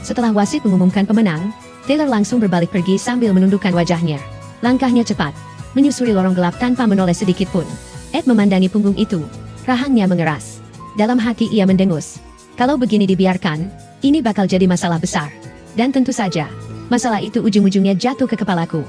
Setelah wasit mengumumkan pemenang, Taylor langsung berbalik pergi sambil menundukkan wajahnya. Langkahnya cepat, menyusuri lorong gelap tanpa menoleh sedikit pun. Ed memandangi punggung itu, rahangnya mengeras. Dalam hati ia mendengus. Kalau begini dibiarkan, ini bakal jadi masalah besar. Dan tentu saja, masalah itu ujung-ujungnya jatuh ke kepalaku.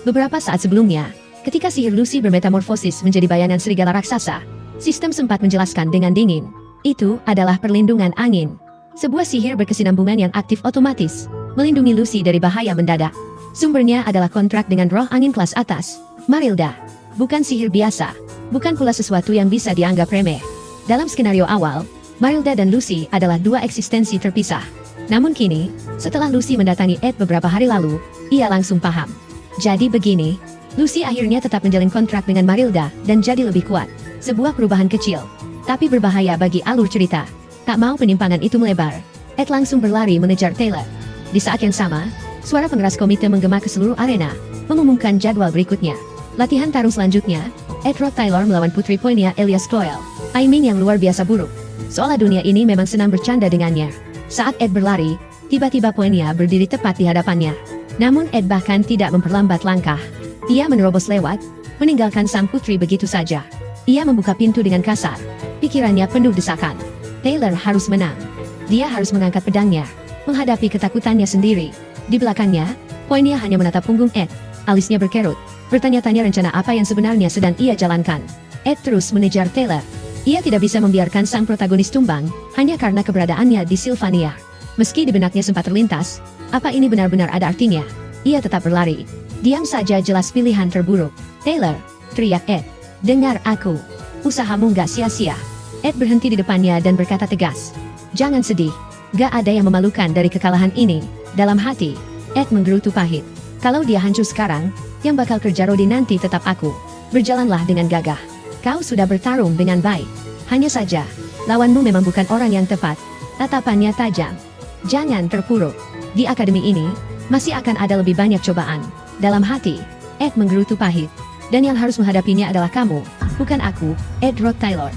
Beberapa saat sebelumnya, ketika sihir Lucy bermetamorfosis menjadi bayangan serigala raksasa, sistem sempat menjelaskan dengan dingin. Itu adalah perlindungan angin. Sebuah sihir berkesinambungan yang aktif otomatis, melindungi Lucy dari bahaya mendadak. Sumbernya adalah kontrak dengan roh angin kelas atas, Marilda. Bukan sihir biasa, bukan pula sesuatu yang bisa dianggap remeh. Dalam skenario awal, Marilda dan Lucy adalah dua eksistensi terpisah. Namun kini, setelah Lucy mendatangi Ed beberapa hari lalu, ia langsung paham. Jadi begini, Lucy akhirnya tetap menjalin kontrak dengan Marilda dan jadi lebih kuat. Sebuah perubahan kecil, tapi berbahaya bagi alur cerita. Tak mau penyimpangan itu melebar, Ed langsung berlari mengejar Taylor. Di saat yang sama, suara pengeras komite menggema ke seluruh arena, mengumumkan jadwal berikutnya. Latihan tarung selanjutnya, Ed Roth Taylor melawan Putri Poinia Elias Doyle. Timing yang luar biasa buruk. Seolah dunia ini memang senang bercanda dengannya. Saat Ed berlari, tiba-tiba Poinia berdiri tepat di hadapannya. Namun Ed bahkan tidak memperlambat langkah. Ia menerobos lewat, meninggalkan sang putri begitu saja. Ia membuka pintu dengan kasar. Pikirannya penuh desakan. Taylor harus menang. Dia harus mengangkat pedangnya, menghadapi ketakutannya sendiri. Di belakangnya, Poinia hanya menatap punggung Ed. Alisnya berkerut, bertanya-tanya rencana apa yang sebenarnya sedang ia jalankan. Ed terus mengejar Taylor. Ia tidak bisa membiarkan sang protagonis tumbang, hanya karena keberadaannya di Sylvania. Meski di benaknya sempat terlintas, apa ini benar-benar ada artinya? Ia tetap berlari. Diam saja jelas pilihan terburuk. Taylor, teriak Ed. Dengar aku. Usahamu gak sia-sia. Ed berhenti di depannya dan berkata tegas. Jangan sedih. Gak ada yang memalukan dari kekalahan ini. Dalam hati, Ed menggerutu pahit. Kalau dia hancur sekarang, yang bakal kerja Rodi nanti tetap aku. Berjalanlah dengan gagah. Kau sudah bertarung dengan baik. Hanya saja, lawanmu memang bukan orang yang tepat. Tatapannya tajam. Jangan terpuruk. Di akademi ini, masih akan ada lebih banyak cobaan. Dalam hati, Ed menggerutu pahit. Dan yang harus menghadapinya adalah kamu, bukan aku, Ed Roth Taylor.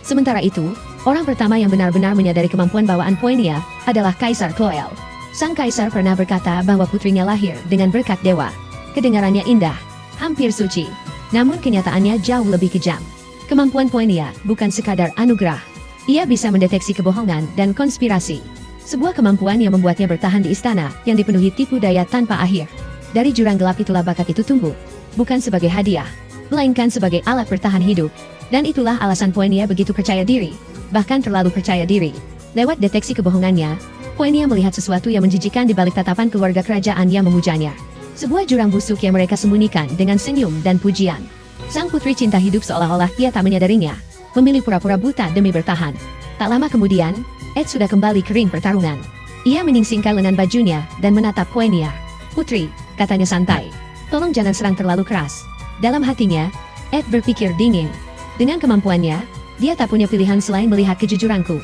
Sementara itu, orang pertama yang benar-benar menyadari kemampuan bawaan Poinia adalah Kaisar Chloel. Sang kaisar pernah berkata bahwa putrinya lahir dengan berkat dewa. Kedengarannya indah, hampir suci. Namun kenyataannya jauh lebih kejam. Kemampuan Poinia bukan sekadar anugerah. Ia bisa mendeteksi kebohongan dan konspirasi. Sebuah kemampuan yang membuatnya bertahan di istana yang dipenuhi tipu daya tanpa akhir. Dari jurang gelap itulah bakat itu tumbuh. Bukan sebagai hadiah, melainkan sebagai alat bertahan hidup. Dan itulah alasan Poinia begitu percaya diri. Bahkan terlalu percaya diri. Lewat deteksi kebohongannya, Poinia melihat sesuatu yang menjijikan di balik tatapan keluarga kerajaan yang memujanya. Sebuah jurang busuk yang mereka sembunyikan dengan senyum dan pujian. Sang putri cinta hidup seolah-olah ia tak menyadarinya, memilih pura-pura buta demi bertahan. Tak lama kemudian, Ed sudah kembali ke ring pertarungan. Ia menyingsingkan lengan bajunya dan menatap Poinia. Putri, katanya santai. Tolong jangan serang terlalu keras. Dalam hatinya, Ed berpikir dingin. Dengan kemampuannya, dia tak punya pilihan selain melihat kejujuranku.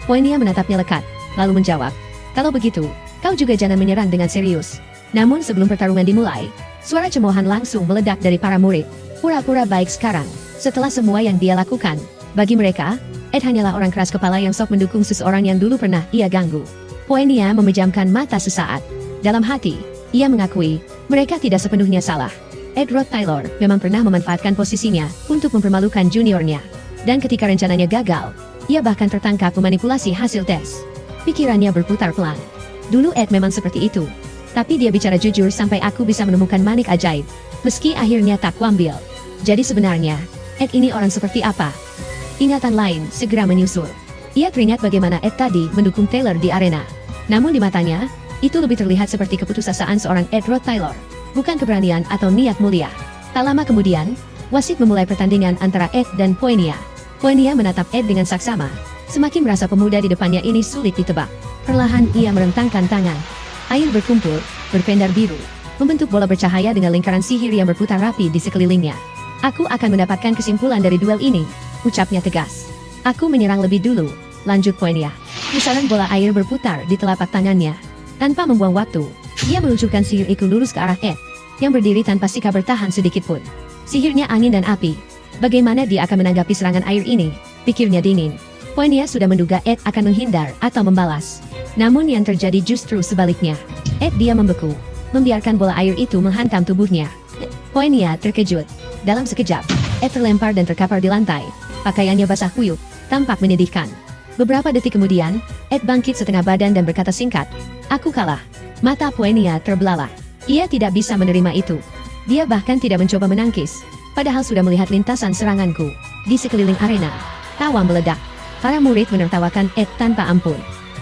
Poinia menatapnya lekat, lalu menjawab. Kalau begitu, kau juga jangan menyerang dengan serius. Namun sebelum pertarungan dimulai, suara cemoohan langsung meledak dari para murid. Pura-pura baik sekarang, setelah semua yang dia lakukan. Bagi mereka, Ed hanyalah orang keras kepala yang sok mendukung seseorang yang dulu pernah ia ganggu. Poinia memejamkan mata sesaat. Dalam hati, ia mengakui, mereka tidak sepenuhnya salah. Ed Roth Taylor memang pernah memanfaatkan posisinya untuk mempermalukan juniornya. Dan ketika rencananya gagal, ia bahkan tertangkap memanipulasi hasil tes. Pikirannya berputar pelan. Dulu Ed memang seperti itu. Tapi dia bicara jujur sampai aku bisa menemukan manik ajaib. Meski akhirnya tak kuambil. Jadi sebenarnya, Ed ini orang seperti apa? Ingatan lain segera menyusul. Ia teringat bagaimana Ed tadi mendukung Taylor di arena. Namun di matanya, itu lebih terlihat seperti keputusasaan seorang Ed Roth Taylor. Bukan keberanian atau niat mulia. Tak lama kemudian, wasit memulai pertandingan antara Ed dan Poinia. Poinia menatap Ed dengan saksama. Semakin merasa pemuda di depannya ini sulit ditebak. Perlahan ia merentangkan tangan. Air berkumpul, berpendar biru, membentuk bola bercahaya dengan lingkaran sihir yang berputar rapi di sekelilingnya. Aku akan mendapatkan kesimpulan dari duel ini, ucapnya tegas. Aku menyerang lebih dulu, lanjut Poinia. Pusaran bola air berputar di telapak tangannya. Tanpa membuang waktu, ia meluncurkan sihir itu lurus ke arah Ed, yang berdiri tanpa sikap bertahan sedikitpun. Sihirnya angin dan api. Bagaimana dia akan menanggapi serangan air ini? Pikirnya dingin. Poinia sudah menduga Ed akan menghindar atau membalas. Namun yang terjadi justru sebaliknya. Ed dia membeku, membiarkan bola air itu menghantam tubuhnya. Poinia terkejut. Dalam sekejap, Ed terlempar dan terkapar di lantai. Pakaiannya basah kuyup, tampak menyedihkan. Beberapa detik kemudian, Ed bangkit setengah badan dan berkata singkat, "Aku kalah." Mata Poinia terbelalak. Ia tidak bisa menerima itu. Dia bahkan tidak mencoba menangkis, padahal sudah melihat lintasan seranganku. Di sekeliling arena, tawa meledak. Para murid menertawakan Ed tanpa ampun.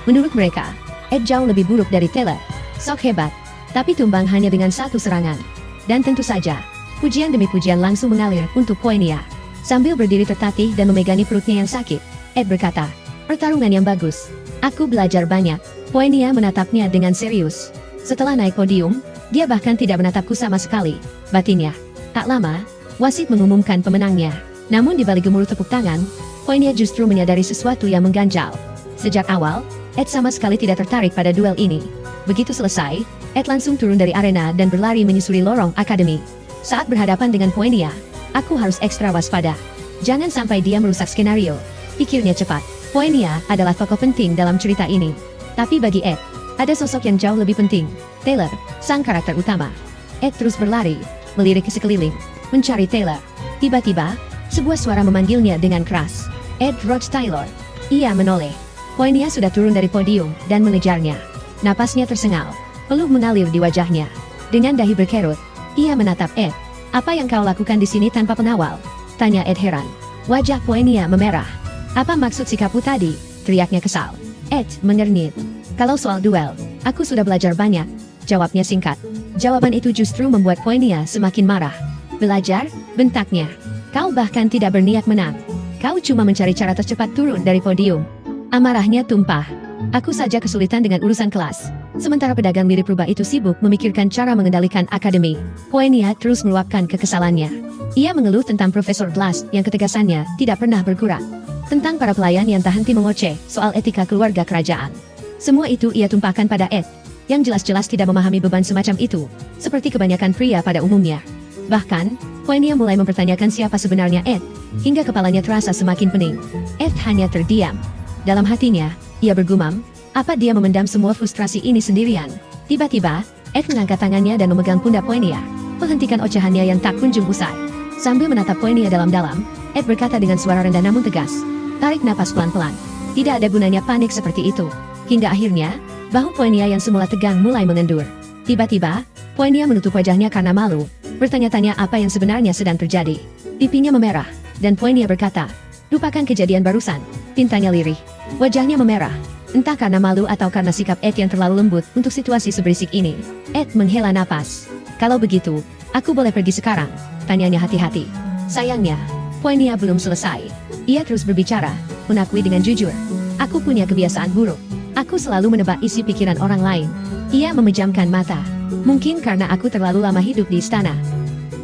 Menurut mereka, Ed jauh lebih buruk dari Taylor. Sok hebat, tapi tumbang hanya dengan satu serangan. Dan tentu saja, pujian demi pujian langsung mengalir untuk Poenia. Sambil berdiri tertatih dan memegangi perutnya yang sakit, Ed berkata, "Pertarungan yang bagus. Aku belajar banyak." Poenia menatapnya dengan serius. Setelah naik podium, dia bahkan tidak menatapku sama sekali, batinnya. Tak lama, wasit mengumumkan pemenangnya. Namun di balik gemuruh tepuk tangan, Poenia justru menyadari sesuatu yang mengganjal. Sejak awal, Ed sama sekali tidak tertarik pada duel ini. Begitu selesai, Ed langsung turun dari arena dan berlari menyusuri lorong akademi. Saat berhadapan dengan Poenia, aku harus ekstra waspada. Jangan sampai dia merusak skenario. Pikirnya cepat. Poenia adalah tokoh penting dalam cerita ini. Tapi bagi Ed, ada sosok yang jauh lebih penting. Taylor, sang karakter utama. Ed terus berlari, melirik ke sekeliling, mencari Taylor. Tiba-tiba, sebuah suara memanggilnya dengan keras. "Ed Roach Taylor." Ia menoleh. Poenia sudah turun dari podium dan mengejarnya. Napasnya tersengal, peluh mengalir di wajahnya. Dengan dahi berkerut, ia menatap Ed. "Apa yang kau lakukan di sini tanpa pengawal?" tanya Ed heran. Wajah Poenia memerah. "Apa maksud sikapmu tadi?" teriaknya kesal. Ed mengernyit. "Kalau soal duel, aku sudah belajar banyak," jawabnya singkat. Jawaban itu justru membuat Poenia semakin marah. "Belajar?" bentaknya. "Kau bahkan tidak berniat menang. Kau cuma mencari cara tercepat turun dari podium." Amarahnya tumpah. "Aku saja kesulitan dengan urusan kelas. Sementara pedagang mirip rubah itu sibuk memikirkan cara mengendalikan akademi." Poenia terus meluapkan kekesalannya. Ia mengeluh tentang Profesor Blast yang ketegasannya tidak pernah berkurang. Tentang para pelayan yang tak henti mengoceh soal etika keluarga kerajaan. Semua itu ia tumpahkan pada Ed, yang jelas-jelas tidak memahami beban semacam itu, seperti kebanyakan pria pada umumnya. Bahkan, Poenia mulai mempertanyakan siapa sebenarnya Ed, hingga kepalanya terasa semakin pening. Ed hanya terdiam. Dalam hatinya, ia bergumam, apa dia memendam semua frustrasi ini sendirian? Tiba-tiba, Ed mengangkat tangannya dan memegang pundak Poenia, menghentikan ocehannya yang tak kunjung usai. Sambil menatap Poenia dalam-dalam, Ed berkata dengan suara rendah namun tegas, "Tarik napas pelan-pelan. Tidak ada gunanya panik seperti itu." Hingga akhirnya, bahu Poenia yang semula tegang mulai mengendur. Tiba-tiba, Poenia menutup wajahnya karena malu, bertanya-tanya apa yang sebenarnya sedang terjadi. Pipinya memerah, dan Poenia berkata, "Lupakan kejadian barusan." Tintanya lirih. Wajahnya memerah. Entah karena malu atau karena sikap Ed yang terlalu lembut untuk situasi seberisik ini. Ed menghela napas. "Kalau begitu, aku boleh pergi sekarang?" tanyanya hati-hati. Sayangnya, Poenia belum selesai. Ia terus berbicara, mengakui dengan jujur. "Aku punya kebiasaan buruk. Aku selalu menebak isi pikiran orang lain." Ia memejamkan mata. "Mungkin karena aku terlalu lama hidup di istana."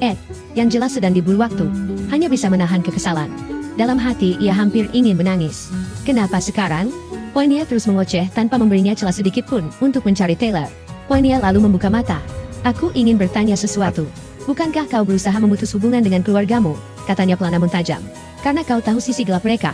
Ed, yang jelas sedang diburu waktu, hanya bisa menahan kekesalan. Dalam hati ia hampir ingin menangis. Kenapa sekarang? Poenia terus mengoceh tanpa memberinya celah sedikit pun untuk mencari Taylor. Poenia lalu membuka mata. "Aku ingin bertanya sesuatu. Bukankah kau berusaha memutus hubungan dengan keluargamu?" katanya pelan namun tajam. "Karena kau tahu sisi gelap mereka."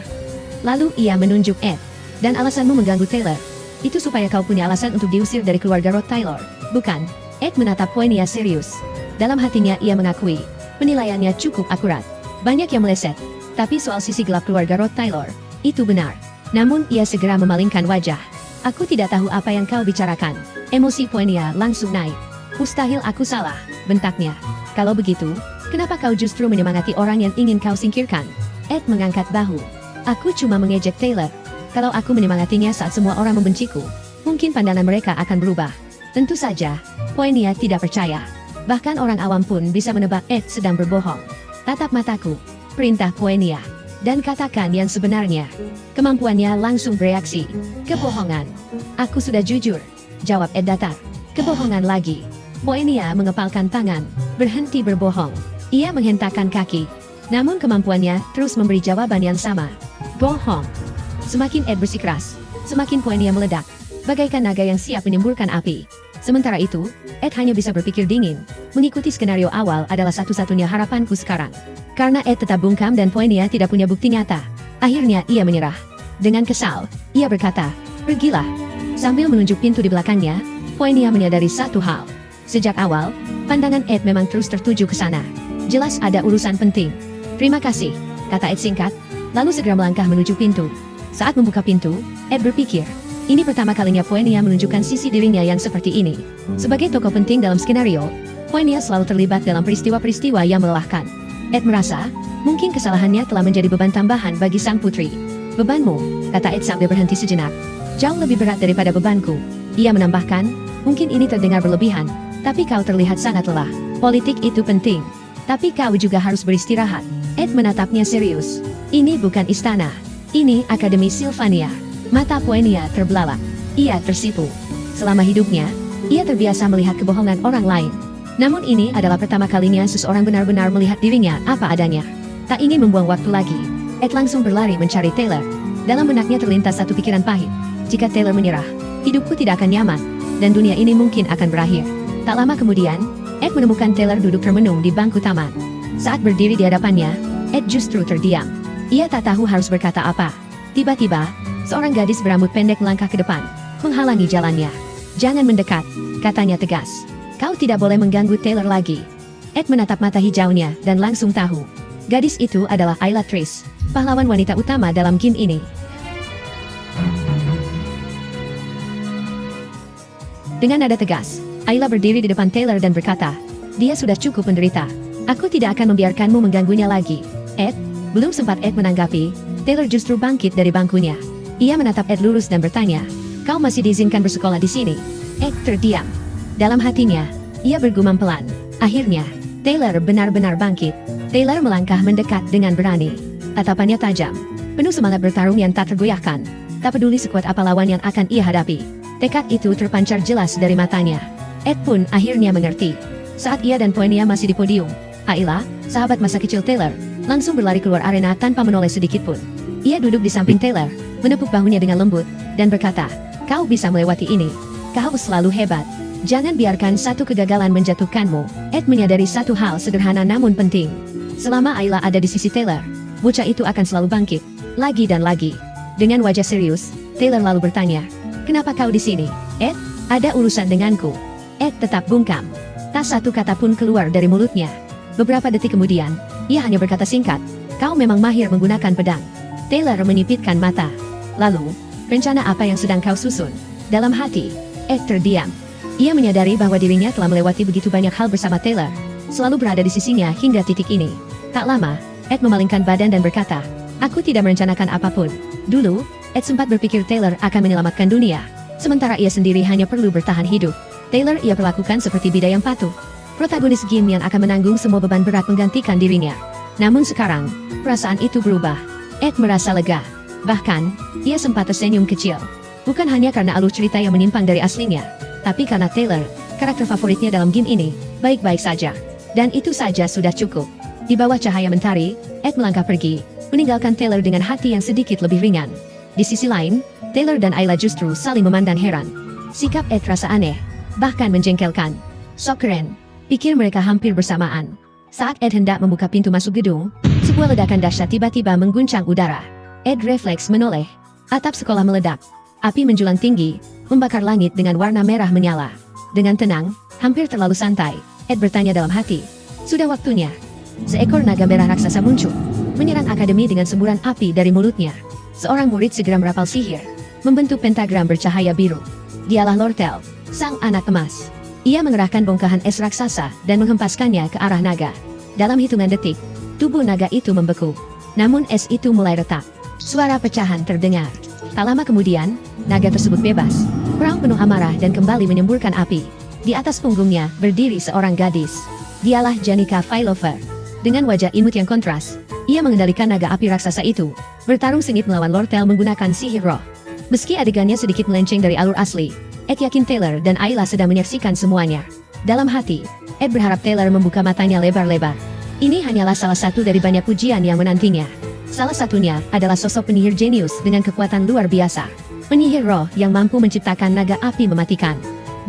Lalu ia menunjuk Ed. "Dan alasanmu mengganggu Taylor, itu supaya kau punya alasan untuk diusir dari keluarga Roth Taylor, bukan?" Ed menatap Poenia serius. Dalam hatinya ia mengakui, penilaiannya cukup akurat. Banyak yang meleset, tapi soal sisi gelap keluarga Roth Taylor, itu benar. Namun ia segera memalingkan wajah. "Aku tidak tahu apa yang kau bicarakan." Emosi Poenia langsung naik. "Mustahil aku salah," bentaknya. "Kalau begitu, kenapa kau justru menyemangati orang yang ingin kau singkirkan?" Ed mengangkat bahu. "Aku cuma mengejek Taylor. Kalau aku menyemangatinya saat semua orang membenciku, mungkin pandangan mereka akan berubah." Tentu saja, Poenia tidak percaya. Bahkan orang awam pun bisa menebak Ed sedang berbohong. "Tatap mataku," perintah Poenia, "dan katakan yang sebenarnya." Kemampuannya langsung bereaksi. "Kebohongan." "Aku sudah jujur," jawab Ed datar. "Kebohongan lagi." Poenia mengepalkan tangan, berhenti berbohong. Ia menghentakkan kaki. Namun kemampuannya terus memberi jawaban yang sama. "Bohong." Semakin Ed bersikeras, semakin Poenia meledak, bagaikan naga yang siap menyemburkan api. Sementara itu, Ed hanya bisa berpikir dingin. Mengikuti skenario awal adalah satu-satunya harapanku sekarang. Karena Ed tetap bungkam dan Poenia tidak punya bukti nyata, akhirnya ia menyerah. Dengan kesal, ia berkata, "Pergilah." Sambil menunjuk pintu di belakangnya, Poenia menyadari satu hal. Sejak awal, pandangan Ed memang terus tertuju ke sana. Jelas ada urusan penting. "Terima kasih," kata Ed singkat, lalu segera melangkah menuju pintu. Saat membuka pintu, Ed berpikir, ini pertama kalinya Poenia menunjukkan sisi dirinya yang seperti ini. Sebagai tokoh penting dalam skenario, Poenia selalu terlibat dalam peristiwa-peristiwa yang melelahkan. Ed merasa, mungkin kesalahannya telah menjadi beban tambahan bagi sang putri. Bebanmu, kata Ed sambil berhenti sejenak, jauh lebih berat daripada bebanku. Ia menambahkan, mungkin ini terdengar berlebihan, tapi kau terlihat sangat lelah. Politik itu penting, tapi kau juga harus beristirahat. Ed menatapnya serius. Ini bukan istana. Ini Akademi Sylvania. Mata Poenia terbelalak. Ia tersipu. Selama hidupnya, ia terbiasa melihat kebohongan orang lain. Namun ini adalah pertama kalinya seseorang benar-benar melihat dirinya apa adanya. Tak ingin membuang waktu lagi, Ed langsung berlari mencari Taylor. Dalam benaknya terlintas satu pikiran pahit. Jika Taylor menyerah, hidupku tidak akan nyaman, dan dunia ini mungkin akan berakhir. Tak lama kemudian, Ed menemukan Taylor duduk termenung di bangku taman. Saat berdiri di hadapannya, Ed justru terdiam. Ia tak tahu harus berkata apa. Tiba-tiba, seorang gadis berambut pendek melangkah ke depan, menghalangi jalannya. Jangan mendekat, katanya tegas. Kau tidak boleh mengganggu Taylor lagi. Ed menatap mata hijaunya dan langsung tahu. Gadis itu adalah Ayla Triss, pahlawan wanita utama dalam game ini. Dengan nada tegas, Ayla berdiri di depan Taylor dan berkata, dia sudah cukup menderita. Aku tidak akan membiarkanmu mengganggunya lagi. Ed, belum sempat Ed menanggapi, Taylor justru bangkit dari bangkunya. Ia menatap Ed lurus dan bertanya, kau masih diizinkan bersekolah di sini? Ed terdiam. Dalam hatinya, ia bergumam pelan. Akhirnya, Taylor benar-benar bangkit. Taylor melangkah mendekat dengan berani. Tatapannya tajam, penuh semangat bertarung yang tak tergoyahkan. Tak peduli sekuat apa lawan yang akan ia hadapi. Tekad itu terpancar jelas dari matanya. Ed pun akhirnya mengerti. Saat ia dan Poenia masih di podium, Ayla, sahabat masa kecil Taylor, langsung berlari keluar arena tanpa menoleh sedikit pun. Ia duduk di samping Taylor, menepuk bahunya dengan lembut, dan berkata, kau bisa melewati ini. Kau selalu hebat. Jangan biarkan satu kegagalan menjatuhkanmu. Ed menyadari satu hal sederhana namun penting. Selama Ayla ada di sisi Taylor, bocah itu akan selalu bangkit, lagi dan lagi. Dengan wajah serius, Taylor lalu bertanya, kenapa kau di sini? Ed, ada urusan denganku. Ed tetap bungkam. Tak satu kata pun keluar dari mulutnya. Beberapa detik kemudian, ia hanya berkata singkat, kau memang mahir menggunakan pedang. Taylor menyipitkan mata. Lalu, rencana apa yang sedang kau susun? Dalam hati, Ed terdiam. Ia menyadari bahwa dirinya telah melewati begitu banyak hal bersama Taylor, selalu berada di sisinya hingga titik ini. Tak lama, Ed memalingkan badan dan berkata, aku tidak merencanakan apapun. Dulu, Ed sempat berpikir Taylor akan menyelamatkan dunia, sementara ia sendiri hanya perlu bertahan hidup. Taylor ia perlakukan seperti bidai yang patuh, protagonis game yang akan menanggung semua beban berat menggantikan dirinya. Namun sekarang, perasaan itu berubah. Ed merasa lega. Bahkan, ia sempat tersenyum kecil. Bukan hanya karena alur cerita yang menyimpang dari aslinya, tapi karena Taylor, karakter favoritnya dalam game ini, baik-baik saja. Dan itu saja sudah cukup. Di bawah cahaya mentari, Ed melangkah pergi, meninggalkan Taylor dengan hati yang sedikit lebih ringan. Di sisi lain, Taylor dan Ayla justru saling memandang heran. Sikap Ed terasa aneh, bahkan menjengkelkan. Sok keren, pikir mereka hampir bersamaan. Saat Ed hendak membuka pintu masuk gedung, sebuah ledakan dahsyat tiba-tiba mengguncang udara. Ed refleks menoleh. Atap sekolah meledak. Api menjulang tinggi, membakar langit dengan warna merah menyala. Dengan tenang, hampir terlalu santai, Ed bertanya dalam hati, sudah waktunya. Seekor naga merah raksasa muncul, menyerang akademi dengan semburan api dari mulutnya. Seorang murid segera merapal sihir, membentuk pentagram bercahaya biru. Dialah Lortel, sang anak emas. Ia mengerahkan bongkahan es raksasa dan menghempaskannya ke arah naga. Dalam hitungan detik, tubuh naga itu membeku. Namun es itu mulai retak. Suara pecahan terdengar. Tak lama kemudian, naga tersebut bebas. Perahu penuh amarah dan kembali menyemburkan api. Di atas punggungnya berdiri seorang gadis. Dialah Janica Failover. Dengan wajah imut yang kontras, ia mengendalikan naga api raksasa itu, bertarung sengit melawan Lortel menggunakan sihir roh. Meski adegannya sedikit melenceng dari alur asli, Ed yakin Taylor dan Ayla sedang menyaksikan semuanya. Dalam hati, Ed berharap Taylor membuka matanya lebar-lebar. Ini hanyalah salah satu dari banyak pujian yang menantinya. Salah satunya adalah sosok penyihir jenius dengan kekuatan luar biasa. Penyihir roh yang mampu menciptakan naga api mematikan.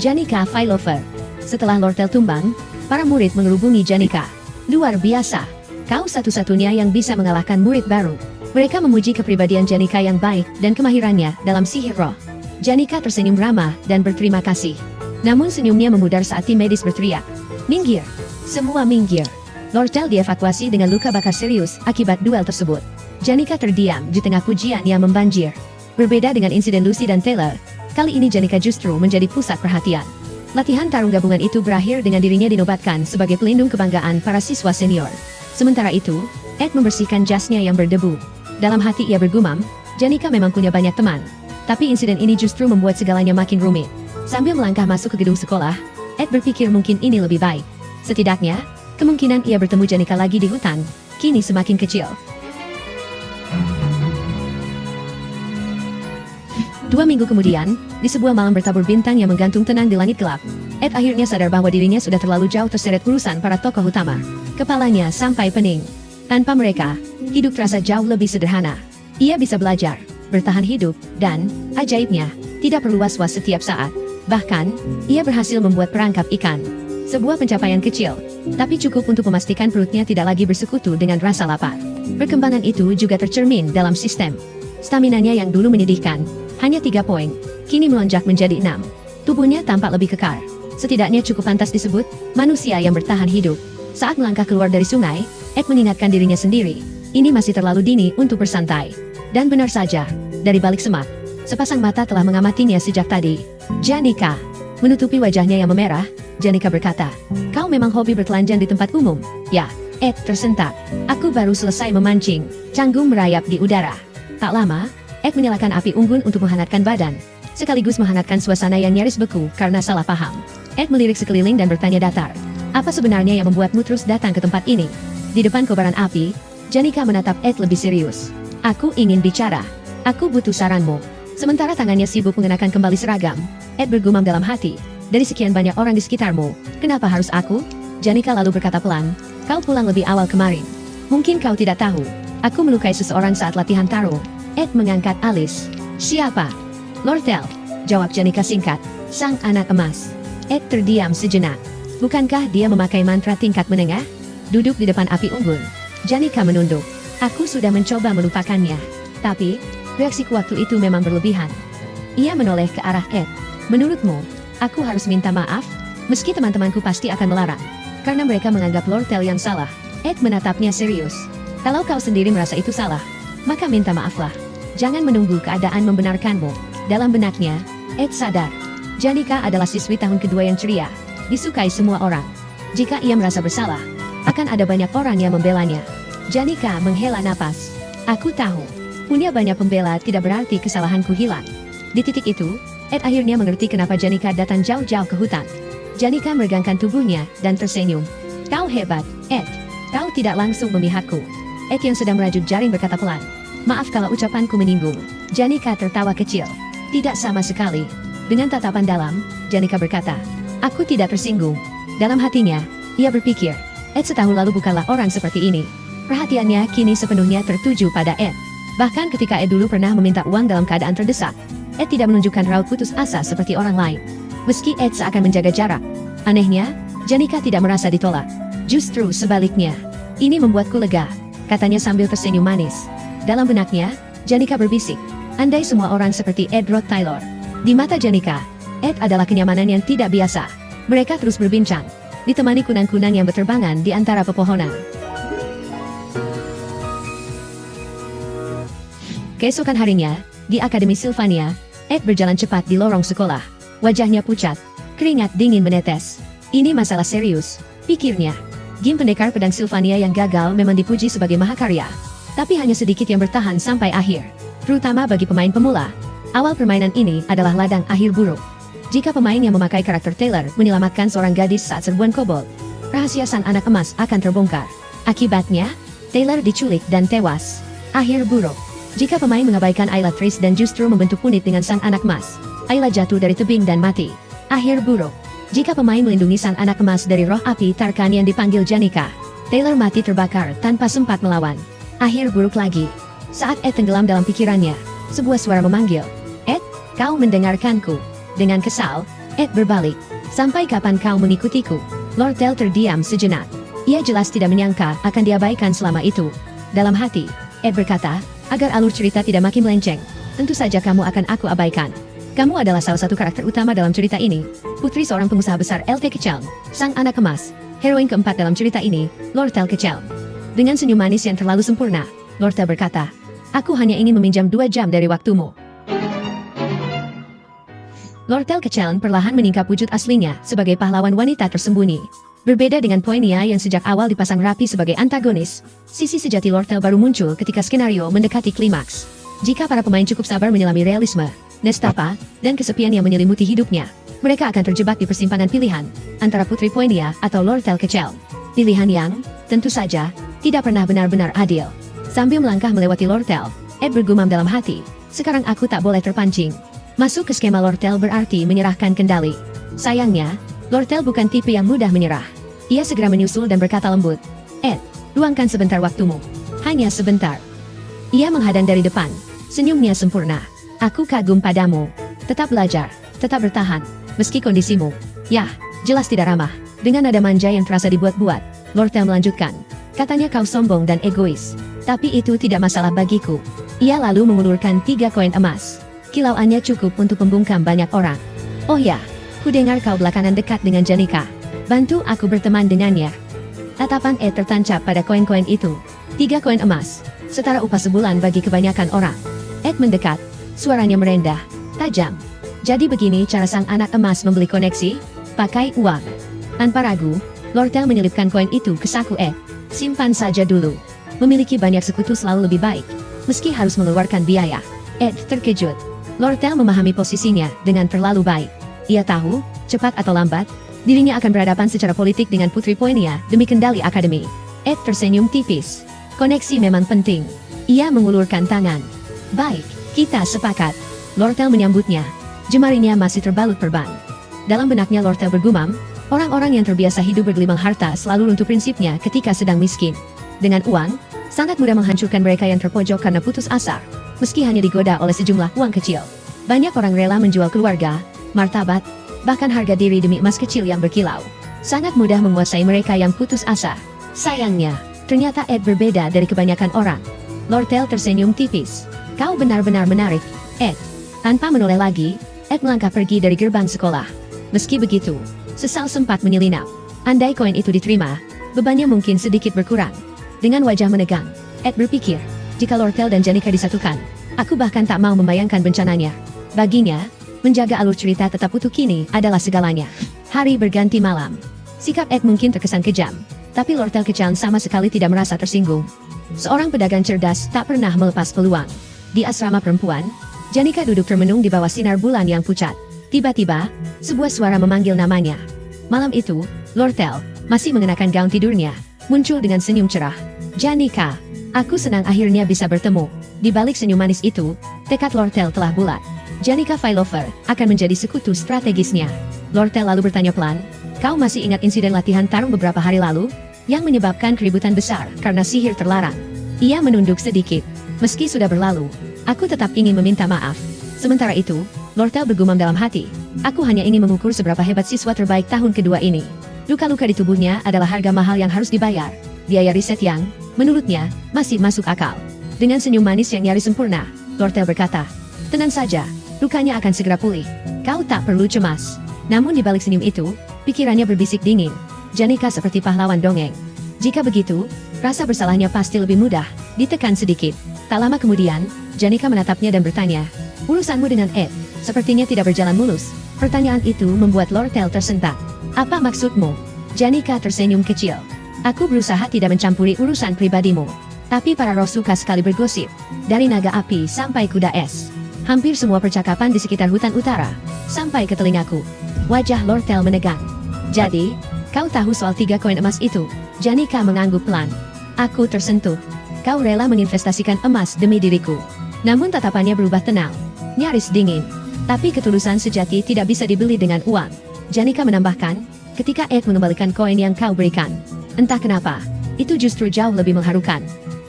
Janica Failover. Setelah Lortel tumbang, para murid mengerubungi Janica. Luar biasa. Kau satu-satunya yang bisa mengalahkan murid baru. Mereka memuji kepribadian Janica yang baik dan kemahirannya dalam sihir roh. Janica tersenyum ramah dan berterima kasih. Namun senyumnya memudar saat tim medis berteriak, minggir! Semua minggir! Lortel dievakuasi dengan luka bakar serius akibat duel tersebut. Janica terdiam di tengah pujian yang membanjir. Berbeda dengan insiden Lucy dan Taylor, kali ini Janica justru menjadi pusat perhatian. Latihan tarung gabungan itu berakhir dengan dirinya dinobatkan sebagai pelindung kebanggaan para siswa senior. Sementara itu, Ed membersihkan jasnya yang berdebu. Dalam hati ia bergumam, Janika memang punya banyak teman. Tapi insiden ini justru membuat segalanya makin rumit. Sambil melangkah masuk ke gedung sekolah, Ed berpikir mungkin ini lebih baik. Setidaknya, kemungkinan ia bertemu Janika lagi di hutan, kini semakin kecil. 2 minggu kemudian, di sebuah malam bertabur bintang yang menggantung tenang di langit gelap, Ed akhirnya sadar bahwa dirinya sudah terlalu jauh terseret urusan para tokoh utama. Kepalanya sampai pening. Tanpa mereka, hidup terasa jauh lebih sederhana. Ia bisa belajar, bertahan hidup, dan, ajaibnya, tidak perlu was-was setiap saat. Bahkan, ia berhasil membuat perangkap ikan. Sebuah pencapaian kecil, tapi cukup untuk memastikan perutnya tidak lagi bersekutu dengan rasa lapar. Perkembangan itu juga tercermin dalam sistem. Staminanya yang dulu menyedihkan, hanya 3 poin, kini melonjak menjadi 6. Tubuhnya tampak lebih kekar. Setidaknya cukup pantas disebut manusia yang bertahan hidup. Saat melangkah keluar dari sungai, Ed mengingatkan dirinya sendiri, ini masih terlalu dini untuk bersantai. Dan benar saja, dari balik semak, sepasang mata telah mengamatinya sejak tadi. Janika. Menutupi wajahnya yang memerah, Janika berkata, kau memang hobi bertelanjang di tempat umum? Ya, Ed tersentak. Aku baru selesai memancing. Canggung merayap di udara. Tak lama, Ed menyalakan api unggun untuk menghangatkan badan, sekaligus menghangatkan suasana yang nyaris beku karena salah paham. Ed melirik sekeliling dan bertanya datar, apa sebenarnya yang membuatmu terus datang ke tempat ini? Di depan kobaran api, Janika menatap Ed lebih serius. Aku ingin bicara. Aku butuh saranmu. Sementara tangannya sibuk mengenakan kembali seragam, Ed bergumam dalam hati, dari sekian banyak orang di sekitarmu, kenapa harus aku? Janika lalu berkata pelan, kau pulang lebih awal kemarin. Mungkin kau tidak tahu, aku melukai seseorang saat latihan tarung. Ed mengangkat alis. Siapa? Lortel, jawab Janika singkat, sang anak emas. Ed terdiam sejenak. Bukankah dia memakai mantra tingkat menengah? Duduk di depan api unggun, Janika menunduk. Aku sudah mencoba melupakannya. Tapi, reaksiku waktu itu memang berlebihan. Ia menoleh ke arah Ed. Menurutmu, aku harus minta maaf? Meski teman-temanku pasti akan melarang. Karena mereka menganggap Lortel yang salah. Ed menatapnya serius. Kalau kau sendiri merasa itu salah, maka minta maaflah. Jangan menunggu keadaan membenarkanmu. Dalam benaknya, Ed sadar. Janika adalah siswi tahun kedua yang ceria, disukai semua orang. Jika ia merasa bersalah, akan ada banyak orang yang membelanya. Janika menghela napas. Aku tahu, punya banyak pembela tidak berarti kesalahanku hilang. Di titik itu, Ed akhirnya mengerti kenapa Janika datang jauh-jauh ke hutan. Janika meregangkan tubuhnya dan tersenyum. Kau hebat, Ed. Kau tidak langsung memihakku. Ed yang sedang merajut jaring berkata pelan. Maaf kalau ucapanku menyinggung. Janika tertawa kecil. Tidak sama sekali. Dengan tatapan dalam, Janika berkata, aku tidak tersinggung. Dalam hatinya, ia berpikir, Ed setahun lalu bukanlah orang seperti ini. Perhatiannya kini sepenuhnya tertuju pada Ed. Bahkan ketika Ed dulu pernah meminta uang dalam keadaan terdesak, Ed tidak menunjukkan raut putus asa seperti orang lain. Meski Ed seakan menjaga jarak. Anehnya, Janika tidak merasa ditolak. Justru sebaliknya. Ini membuatku lega, katanya sambil tersenyum manis. Dalam benaknya, Janika berbisik, andai semua orang seperti Ed Rod Taylor. Di mata Janika, Ed adalah kenyamanan yang tidak biasa. Mereka terus berbincang, ditemani kunang-kunang yang berterbangan di antara pepohonan. Keesokan harinya, di Akademi Sylvania, Ed berjalan cepat di lorong sekolah. Wajahnya pucat, keringat dingin menetes. Ini masalah serius, pikirnya. Game pendekar pedang Sylvania yang gagal memang dipuji sebagai mahakarya. Tapi hanya sedikit yang bertahan sampai akhir. Terutama bagi pemain pemula. Awal permainan ini adalah ladang akhir buruk. Jika pemain yang memakai karakter Taylor menyelamatkan seorang gadis saat serbuan kobold, rahasia sang anak emas akan terbongkar. Akibatnya, Taylor diculik dan tewas. Akhir buruk. Jika pemain mengabaikan Ayla Triss dan justru membentuk unit dengan sang anak emas, Ayla jatuh dari tebing dan mati. Akhir buruk. Jika pemain melindungi sang anak emas dari roh api Tarkan yang dipanggil Janika, Taylor mati terbakar tanpa sempat melawan. Akhir buruk lagi. Saat Ed tenggelam dalam pikirannya, sebuah suara memanggil, Ed, kau mendengarkanku? Dengan kesal, Ed berbalik. Sampai kapan kau mengikutiku? Lortel terdiam sejenak. Ia jelas tidak menyangka akan diabaikan selama itu. Dalam hati, Ed berkata, agar alur cerita tidak makin melenceng, tentu saja kamu akan aku abaikan. Kamu adalah salah satu karakter utama dalam cerita ini, putri seorang pengusaha besar LT Kecel, sang anak emas, heroin keempat dalam cerita ini, Lortel Kecel. Dengan senyum manis yang terlalu sempurna, Lortel berkata, aku hanya ingin meminjam 2 jam dari waktumu. Lortel Kecel perlahan meningkap wujud aslinya sebagai pahlawan wanita tersembunyi. Berbeda dengan Poinia yang sejak awal dipasang rapi sebagai antagonis, sisi sejati Lortel baru muncul ketika skenario mendekati klimaks. Jika para pemain cukup sabar menyelami realisme, nestapa, dan kesepian yang menyelimuti hidupnya, mereka akan terjebak di persimpangan pilihan antara Putri Poinia atau Lortel Kecel. Pilihan yang, tentu saja, tidak pernah benar-benar adil. Sambil melangkah melewati Lortel, Ed bergumam dalam hati, sekarang aku tak boleh terpancing. Masuk ke skema Lortel berarti menyerahkan kendali. Sayangnya, Lortel bukan tipe yang mudah menyerah. Ia segera menyusul dan berkata lembut, Ed, luangkan sebentar waktumu. Hanya sebentar. Ia menghadang dari depan. Senyumnya sempurna. Aku kagum padamu. Tetap belajar, tetap bertahan, meski kondisimu, yah, jelas tidak ramah. Dengan nada manja yang terasa dibuat-buat, Lortel melanjutkan. Katanya kau sombong dan egois. Tapi itu tidak masalah bagiku. Ia lalu mengulurkan 3 koin emas. Kilauannya cukup untuk membungkam banyak orang. Oh ya, ku dengar kau belakangan dekat dengan Janika. Bantu aku berteman dengannya. Tatapan Ed tertancap pada koin-koin itu. 3 koin emas, setara upah sebulan bagi kebanyakan orang. Ed mendekat, suaranya merendah, tajam. Jadi begini cara sang anak emas membeli koneksi? Pakai uang. Tanpa ragu, Lortel menyelipkan koin itu ke saku Ed. Simpan saja dulu. Memiliki banyak sekutu selalu lebih baik, meski harus mengeluarkan biaya. Ed terkejut. Lortel memahami posisinya dengan terlalu baik. Ia tahu, cepat atau lambat, dirinya akan berhadapan secara politik dengan Putri Poinia demi kendali akademi. Ed tersenyum tipis. Koneksi memang penting. Ia mengulurkan tangan. Baik, kita sepakat. Lortel menyambutnya. Jemarinya masih terbalut perban. Dalam benaknya Lortel bergumam, orang-orang yang terbiasa hidup bergelimang harta selalu runtuh prinsipnya ketika sedang miskin. Dengan uang, sangat mudah menghancurkan mereka yang terpojok karena putus asa, meski hanya digoda oleh sejumlah uang kecil. Banyak orang rela menjual keluarga, martabat, bahkan harga diri demi emas kecil yang berkilau. Sangat mudah menguasai mereka yang putus asa. Sayangnya, ternyata Ed berbeda dari kebanyakan orang. Lortel tersenyum tipis. Kau benar-benar menarik, Ed. Tanpa menoleh lagi, Ed melangkah pergi dari gerbang sekolah. Meski begitu, sesal sempat menyelinap. Andai koin itu diterima, bebannya mungkin sedikit berkurang. Dengan wajah menegang, Ed berpikir, jika Lortel dan Janika disatukan, aku bahkan tak mau membayangkan bencananya. Baginya, menjaga alur cerita tetap utuh kini adalah segalanya. Hari berganti malam. Sikap Ed mungkin terkesan kejam, tapi Lortel Kecil sama sekali tidak merasa tersinggung. Seorang pedagang cerdas tak pernah melepas peluang. Di asrama perempuan, Janika duduk termenung di bawah sinar bulan yang pucat. Tiba-tiba, sebuah suara memanggil namanya. Malam itu, Lortel, masih mengenakan gaun tidurnya, muncul dengan senyum cerah. Janika, aku senang akhirnya bisa bertemu. Di balik senyum manis itu, tekad Lortel telah bulat. Janika Failover akan menjadi sekutu strategisnya. Lortel lalu bertanya pelan, kau masih ingat insiden latihan tarung beberapa hari lalu? Yang menyebabkan keributan besar karena sihir terlarang. Ia menunduk sedikit. Meski sudah berlalu, aku tetap ingin meminta maaf. Sementara itu, Lortel bergumam dalam hati, aku hanya ingin mengukur seberapa hebat siswa terbaik tahun kedua ini. Luka-luka di tubuhnya adalah harga mahal yang harus dibayar. Biaya riset yang, menurutnya, masih masuk akal. Dengan senyum manis yang nyaris sempurna, Lortel berkata, tenang saja, lukanya akan segera pulih. Kau tak perlu cemas. Namun di balik senyum itu, pikirannya berbisik dingin. Janika seperti pahlawan dongeng. Jika begitu, rasa bersalahnya pasti lebih mudah, ditekan sedikit. Tak lama kemudian, Janika menatapnya dan bertanya, urusanmu dengan Ed, sepertinya tidak berjalan mulus. Pertanyaan itu membuat Lortel tersentak. Apa maksudmu? Janika tersenyum kecil. Aku berusaha tidak mencampuri urusan pribadimu. Tapi para roh suka sekali bergosip. Dari naga api sampai kuda es. Hampir semua percakapan di sekitar hutan utara, sampai ke telingaku. Wajah Lortel menegang. Jadi, kau tahu soal 3 koin emas itu? Janika mengangguk pelan. Aku tersentuh. Kau rela menginvestasikan emas demi diriku. Namun tatapannya berubah tenang. Nyaris dingin. Tapi ketulusan sejati tidak bisa dibeli dengan uang. Janika menambahkan, ketika Ed mengembalikan koin yang kau berikan. Entah kenapa, itu justru jauh lebih mengharukan.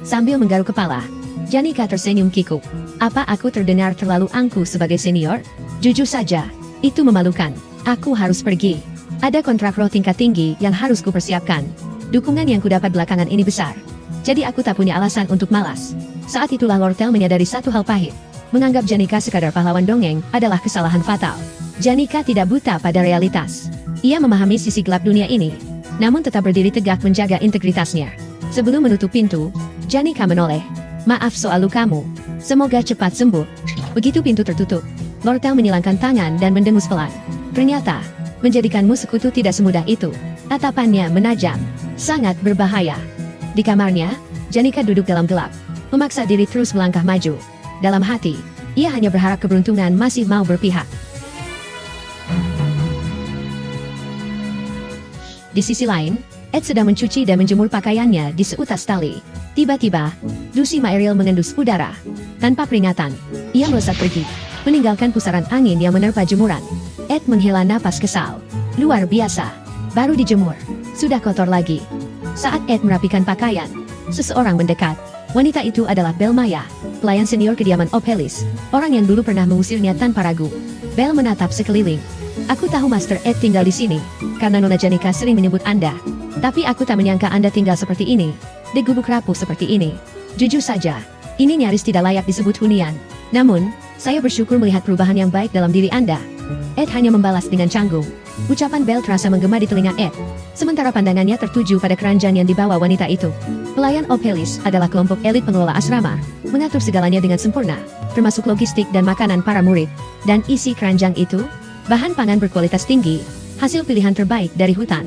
Sambil menggaruk kepala, Janika tersenyum kikuk. Apa aku terdengar terlalu angkuh sebagai senior? Jujur saja, itu memalukan. Aku harus pergi. Ada kontrak roh tingkat tinggi yang harus kupersiapkan. Dukungan yang kudapat belakangan ini besar. Jadi aku tak punya alasan untuk malas. Saat itulah Lortel menyadari satu hal pahit. Menganggap Janika sekadar pahlawan dongeng adalah kesalahan fatal. Janika tidak buta pada realitas. Ia memahami sisi gelap dunia ini, namun tetap berdiri tegak menjaga integritasnya. Sebelum menutup pintu, Janika menoleh. Maaf soal lukamu. Semoga cepat sembuh. Begitu pintu tertutup, Lortel menyilangkan tangan dan mendengus pelan. Ternyata, menjadikanmu sekutu tidak semudah itu. Tatapannya menajam. Sangat berbahaya. Di kamarnya, Janika duduk dalam gelap. Memaksa diri terus melangkah maju. Dalam hati, ia hanya berharap keberuntungan masih mau berpihak. Di sisi lain, Ed sedang mencuci dan menjemur pakaiannya di seutas tali. Tiba-tiba, Lucy Maeriel mengendus udara. Tanpa peringatan, ia melesat pergi, meninggalkan pusaran angin yang menerpa jemuran. Ed menghela napas kesal. Luar biasa, baru dijemur, sudah kotor lagi. Saat Ed merapikan pakaian, seseorang mendekat. Wanita itu adalah Belle Maya, pelayan senior kediaman Opelis, orang yang dulu pernah mengusirnya tanpa ragu. Belle menatap sekeliling. Aku tahu Master Ed tinggal di sini, karena Nona Janika sering menyebut Anda. Tapi aku tak menyangka Anda tinggal seperti ini, di gubuk rapuh seperti ini. Jujur saja, ini nyaris tidak layak disebut hunian. Namun, saya bersyukur melihat perubahan yang baik dalam diri Anda. Ed hanya membalas dengan canggung. Ucapan Belle terasa menggema di telinga Ed, sementara pandangannya tertuju pada keranjang yang dibawa wanita itu. Pelayan Opelis adalah kelompok elit pengelola asrama, mengatur segalanya dengan sempurna, termasuk logistik dan makanan para murid. Dan isi keranjang itu, bahan pangan berkualitas tinggi, hasil pilihan terbaik dari hutan.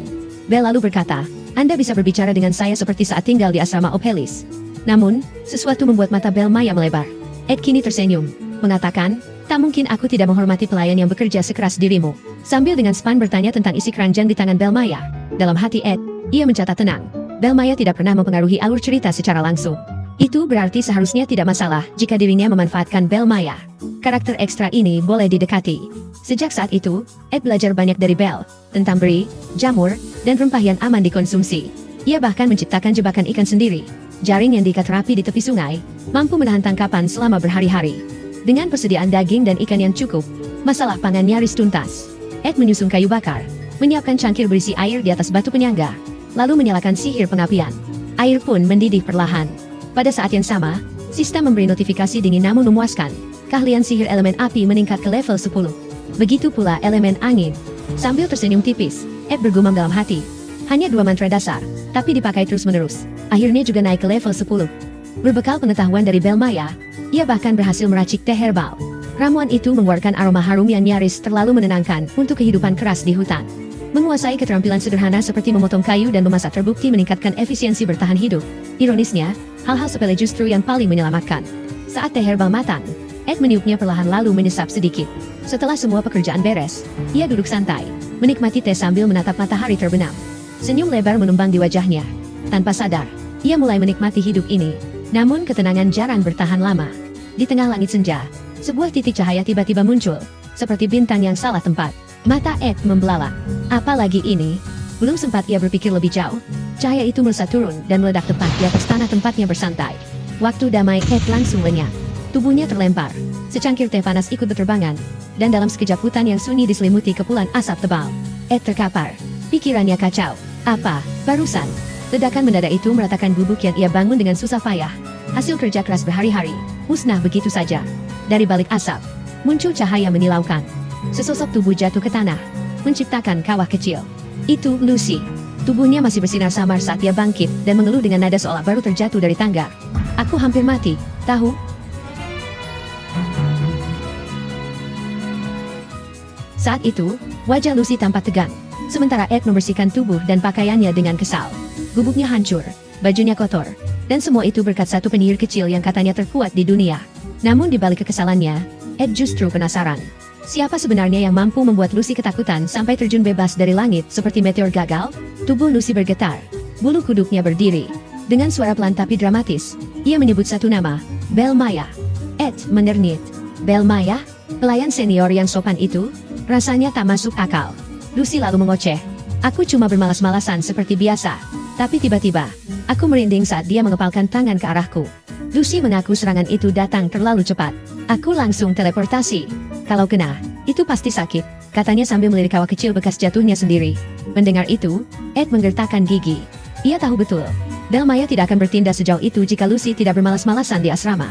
Belle lalu berkata, Anda bisa berbicara dengan saya seperti saat tinggal di asrama Opelis. Namun, sesuatu membuat mata Belle Maya melebar. Ed kini tersenyum, mengatakan, tak mungkin aku tidak menghormati pelayan yang bekerja sekeras dirimu. Sambil dengan span bertanya tentang isi keranjang di tangan Belle Maya. Dalam hati Ed, ia mencatat tenang. Belle Maya tidak pernah mempengaruhi alur cerita secara langsung. Itu berarti seharusnya tidak masalah jika dirinya memanfaatkan Belle Maya. Karakter ekstra ini boleh didekati. Sejak saat itu, Ed belajar banyak dari Belle, tentang beri, jamur, dan rempah yang aman dikonsumsi. Ia bahkan menciptakan jebakan ikan sendiri. Jaring yang diikat rapi di tepi sungai, mampu menahan tangkapan selama berhari-hari. Dengan persediaan daging dan ikan yang cukup, masalah pangan nyaris tuntas. Ed menyusun kayu bakar, menyiapkan cangkir berisi air di atas batu penyangga, lalu menyalakan sihir pengapian. Air pun mendidih perlahan. Pada saat yang sama, sistem memberi notifikasi dingin namun memuaskan. Keahlian sihir elemen api meningkat ke level 10. Begitu pula elemen angin. Sambil tersenyum tipis, Ed bergumam dalam hati. Hanya 2 mantra dasar, tapi dipakai terus-menerus. Akhirnya juga naik ke level 10. Berbekal pengetahuan dari Belle Maya, ia bahkan berhasil meracik teh herbal. Ramuan itu mengeluarkan aroma harum yang nyaris terlalu menenangkan untuk kehidupan keras di hutan. Menguasai keterampilan sederhana seperti memotong kayu dan memasak terbukti meningkatkan efisiensi bertahan hidup. Ironisnya, hal-hal sepele justru yang paling menyelamatkan. Saat teh herbal matang, Ed meniupnya perlahan lalu menyesap sedikit. Setelah semua pekerjaan beres, ia duduk santai, menikmati teh sambil menatap matahari terbenam. Senyum lebar menumbang di wajahnya. Tanpa sadar, ia mulai menikmati hidup ini. Namun ketenangan jarang bertahan lama. Di tengah langit senja, sebuah titik cahaya tiba-tiba muncul, seperti bintang yang salah tempat. Mata Ed membelalak. Apalagi ini? Belum sempat ia berpikir lebih jauh, cahaya itu melesat turun dan meledak tepat di atas tanah tempatnya bersantai. Waktu damai Ed langsung lenyap. Tubuhnya terlempar. Secangkir teh panas ikut berterbangan, dan dalam sekejap hutan yang sunyi diselimuti kepulan asap tebal. Ed terkapar. Pikirannya kacau. Apa? Barusan. Ledakan mendadak itu meratakan gubuk yang ia bangun dengan susah payah. Hasil kerja keras berhari-hari, musnah begitu saja. Dari balik asap, muncul cahaya menilaukan. Sesosok tubuh jatuh ke tanah, menciptakan kawah kecil. Itu Lucy. Tubuhnya masih bersinar samar saat ia bangkit dan mengeluh dengan nada seolah baru terjatuh dari tangga. Aku hampir mati, tahu? Saat itu, wajah Lucy tampak tegang. Sementara Ed membersihkan tubuh dan pakaiannya dengan kesal. Gubuknya hancur, bajunya kotor, dan semua itu berkat satu penyihir kecil yang katanya terkuat di dunia. Namun di balik kekesalannya, Ed justru penasaran. Siapa sebenarnya yang mampu membuat Lucy ketakutan sampai terjun bebas dari langit seperti meteor gagal? Tubuh Lucy bergetar, bulu kuduknya berdiri. Dengan suara pelan tapi dramatis, ia menyebut satu nama, Belle Maya. Ed menernit. Belle Maya? Pelayan senior yang sopan itu? Rasanya tak masuk akal. Lucy lalu mengoceh. Aku cuma bermalas-malasan seperti biasa. Tapi tiba-tiba, aku merinding saat dia mengepalkan tangan ke arahku. Lucy mengaku serangan itu datang terlalu cepat. Aku langsung teleportasi. Kalau kena, itu pasti sakit, katanya sambil melirik kawah kecil bekas jatuhnya sendiri. Mendengar itu, Ed menggertakkan gigi. Ia tahu betul, Belle Maya tidak akan bertindak sejauh itu jika Lucy tidak bermalas-malasan di asrama.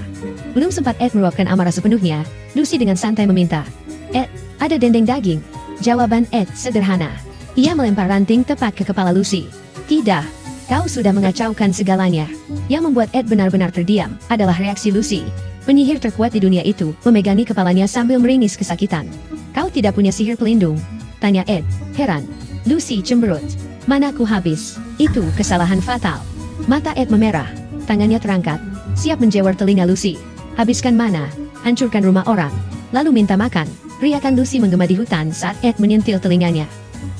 Belum sempat Ed meluapkan amarah sepenuhnya, Lucy dengan santai meminta, Ed, ada dendeng daging. Jawaban Ed sederhana. Ia melempar ranting tepat ke kepala Lucy. Tidak, kau sudah mengacaukan segalanya. Yang membuat Ed benar-benar terdiam adalah reaksi Lucy. Penyihir terkuat di dunia itu memegangi kepalanya sambil meringis kesakitan. Kau tidak punya sihir pelindung? Tanya Ed, heran. Lucy cemberut. Manaku habis. Itu kesalahan fatal. Mata Ed memerah. Tangannya terangkat, siap menjewer telinga Lucy. Habiskan mana? hancurkan rumah orang, lalu minta makan. Riakan Lucy menggema di hutan saat Ed menyentil telinganya.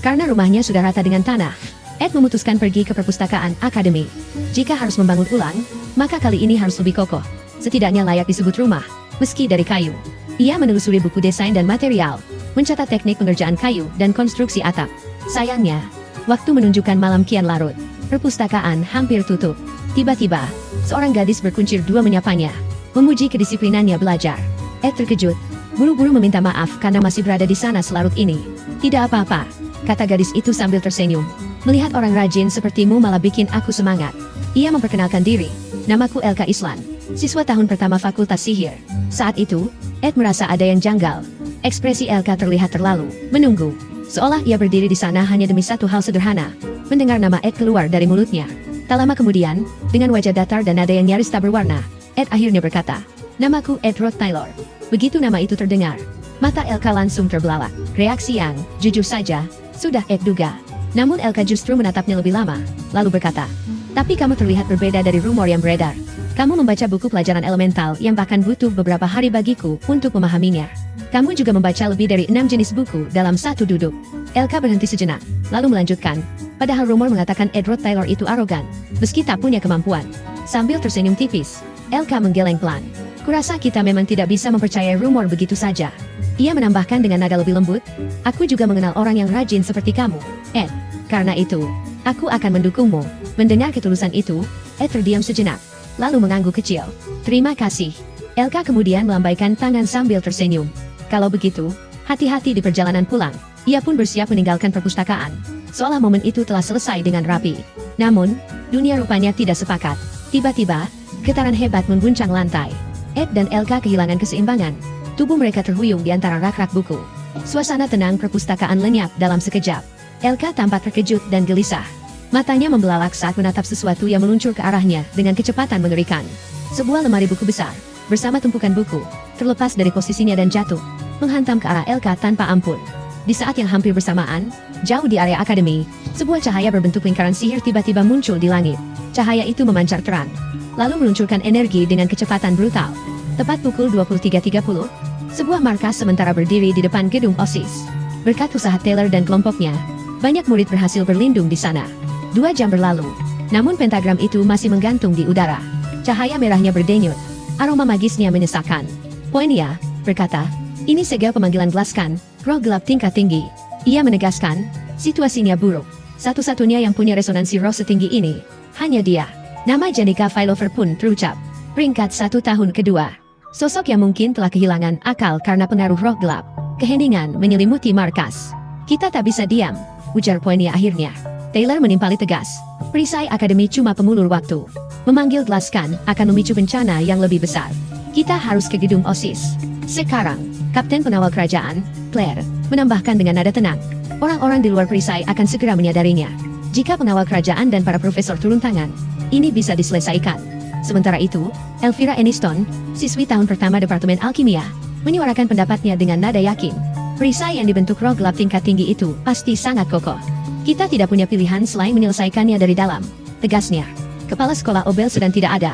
Karena rumahnya sudah rata dengan tanah, Ed memutuskan pergi ke perpustakaan akademi. Jika harus membangun ulang, maka kali ini harus lebih kokoh. Setidaknya layak disebut rumah, meski dari kayu. Ia menelusuri buku desain dan material, mencatat teknik pengerjaan kayu dan konstruksi atap. Sayangnya, waktu menunjukkan malam kian larut. Perpustakaan hampir tutup. Tiba-tiba, seorang gadis berkuncir dua menyapanya, memuji kedisiplinannya belajar. Ed terkejut, buru-buru meminta maaf karena masih berada di sana selarut ini. Tidak apa-apa, kata gadis itu sambil tersenyum. Melihat orang rajin sepertimu malah bikin aku semangat. Ia memperkenalkan diri. Namaku Elka Islan, siswa tahun pertama Fakultas Sihir. Saat itu, Ed merasa ada yang janggal. Ekspresi Elka terlihat terlalu menunggu, seolah ia berdiri di sana hanya demi satu hal sederhana, mendengar nama Ed keluar dari mulutnya. Tak lama kemudian, dengan wajah datar dan nada yang nyaris tak berwarna, Ed akhirnya berkata, "Namaku Ed Roth Taylor." Begitu nama itu terdengar, mata Elka langsung terbelalak. Reaksi yang, jujur saja, sudah Ed duga. Namun Elka justru menatapnya lebih lama, lalu berkata, "Tapi kamu terlihat berbeda dari rumor yang beredar. Kamu membaca buku pelajaran elemental yang bahkan butuh beberapa hari bagiku untuk memahaminya. Kamu juga membaca lebih dari 6 jenis buku dalam satu duduk." Elka berhenti sejenak, lalu melanjutkan, "Padahal rumor mengatakan Ed Roth Taylor itu arogan, meski tak punya kemampuan." Sambil tersenyum tipis, Elka menggeleng pelan. "Kurasa kita memang tidak bisa mempercayai rumor begitu saja." Ia menambahkan dengan nada lebih lembut, "Aku juga mengenal orang yang rajin seperti kamu, Ed. Karena itu, aku akan mendukungmu." Mendengar ketulusan itu, Ed terdiam sejenak, lalu mengangguk kecil. "Terima kasih." Elka kemudian melambaikan tangan sambil tersenyum. "Kalau begitu, hati-hati di perjalanan pulang." Ia pun bersiap meninggalkan perpustakaan, seolah momen itu telah selesai dengan rapi. Namun, dunia rupanya tidak sepakat. Tiba-tiba, getaran hebat mengguncang lantai. Ed dan Elka kehilangan keseimbangan. Tubuh mereka terhuyung di antara rak-rak buku. Suasana tenang perpustakaan lenyap dalam sekejap. Elka tampak terkejut dan gelisah. Matanya membelalak saat menatap sesuatu yang meluncur ke arahnya dengan kecepatan mengerikan. Sebuah lemari buku besar, bersama tumpukan buku, terlepas dari posisinya dan jatuh, menghantam ke arah Elka tanpa ampun. Di saat yang hampir bersamaan, jauh di area akademi, sebuah cahaya berbentuk lingkaran sihir tiba-tiba muncul di langit. Cahaya itu memancar terang, lalu meluncurkan energi dengan kecepatan brutal. Tepat pukul 23.30, sebuah markas sementara berdiri di depan gedung OSIS. Berkat usaha Taylor dan kelompoknya, banyak murid berhasil berlindung di sana. 2 jam berlalu, namun pentagram itu masih menggantung di udara. Cahaya merahnya berdenyut, aroma magisnya menyesakkan. "Poinia," berkata, "ini segel pemanggilan Glaskan, roh gelap tingkat tinggi." Ia menegaskan, situasinya buruk. Satu-satunya yang punya resonansi roh setinggi ini, hanya dia. Nama Janika Filover pun terucap. Peringkat 1 tahun kedua. Sosok yang mungkin telah kehilangan akal karena pengaruh roh gelap. Keheningan menyelimuti markas. "Kita tak bisa diam," ujar Poinia akhirnya. Taylor menimpali tegas. "Perisai Akademi cuma pengulur waktu. Memanggil Glaskan akan memicu bencana yang lebih besar. Kita harus ke gedung OSIS sekarang." Kapten pengawal kerajaan, Claire, menambahkan dengan nada tenang. "Orang-orang di luar perisai akan segera menyadarinya. Jika pengawal kerajaan dan para profesor turun tangan, ini bisa diselesaikan." Sementara itu, Elvira Aniston, siswi tahun pertama Departemen Alkimia, menyuarakan pendapatnya dengan nada yakin. "Perisai yang dibentuk roh gelap tingkat tinggi itu pasti sangat kokoh. Kita tidak punya pilihan selain menyelesaikannya dari dalam," tegasnya. "Kepala sekolah Obel sedang tidak ada.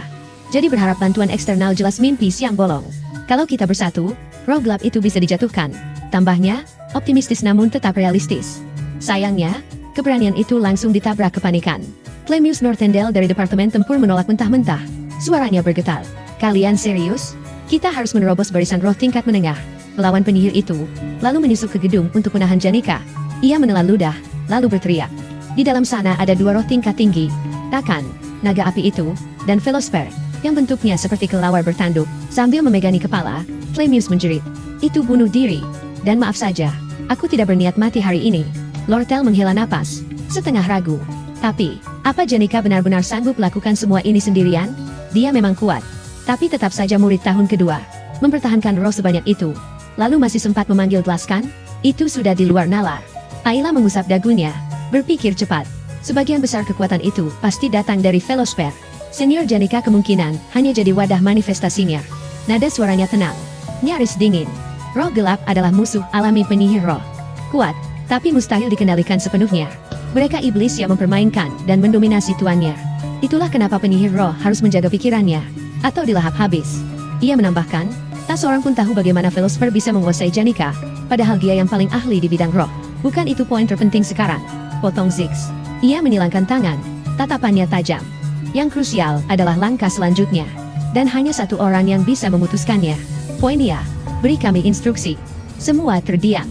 Jadi berharap bantuan eksternal jelas mimpi siang bolong. Kalau kita bersatu, roh gelap itu bisa dijatuhkan," tambahnya, optimistis namun tetap realistis. Sayangnya, keberanian itu langsung ditabrak kepanikan. Clemius Northendale dari Departemen Tempur menolak mentah-mentah. Suaranya bergetar. "Kalian serius? Kita harus menerobos barisan roh tingkat menengah, melawan penyihir itu, lalu menyusup ke gedung untuk menahan Janika." Ia menelan ludah, lalu berteriak, "Di dalam sana ada 2 roh tingkat tinggi. Takkan, naga api itu, dan Velosper, yang bentuknya seperti kelawar bertanduk." Sambil memegangi kepala, Clemius menjerit, "Itu bunuh diri. Dan maaf saja, aku tidak berniat mati hari ini." Lortel menghela napas, setengah ragu. "Tapi, apa Janika benar-benar sanggup melakukan semua ini sendirian?" Dia memang kuat, tapi tetap saja murid tahun kedua. Mempertahankan roh sebanyak itu, lalu masih sempat memanggil Glaskan, itu sudah di luar nalar. Ayla mengusap dagunya, berpikir cepat. Sebagian besar kekuatan itu pasti datang dari Velosper. Senior Janika kemungkinan hanya jadi wadah manifestasinya. Nada suaranya tenang, nyaris dingin. Roh gelap adalah musuh alami penyihir roh. Kuat, tapi mustahil dikendalikan sepenuhnya. Mereka iblis yang mempermainkan dan mendominasi tuannya. Itulah kenapa penyihir roh harus menjaga pikirannya, atau dilahap habis. Ia menambahkan, Tak seorang pun tahu bagaimana Philosopher bisa menguasai Janika, padahal dia yang paling ahli di bidang roh. Bukan itu poin terpenting sekarang, potong Ziggs. Ia menyilangkan tangan, tatapannya tajam. Yang krusial adalah langkah selanjutnya. Dan hanya satu orang yang bisa memutuskannya. Poinia, beri kami instruksi. Semua terdiam.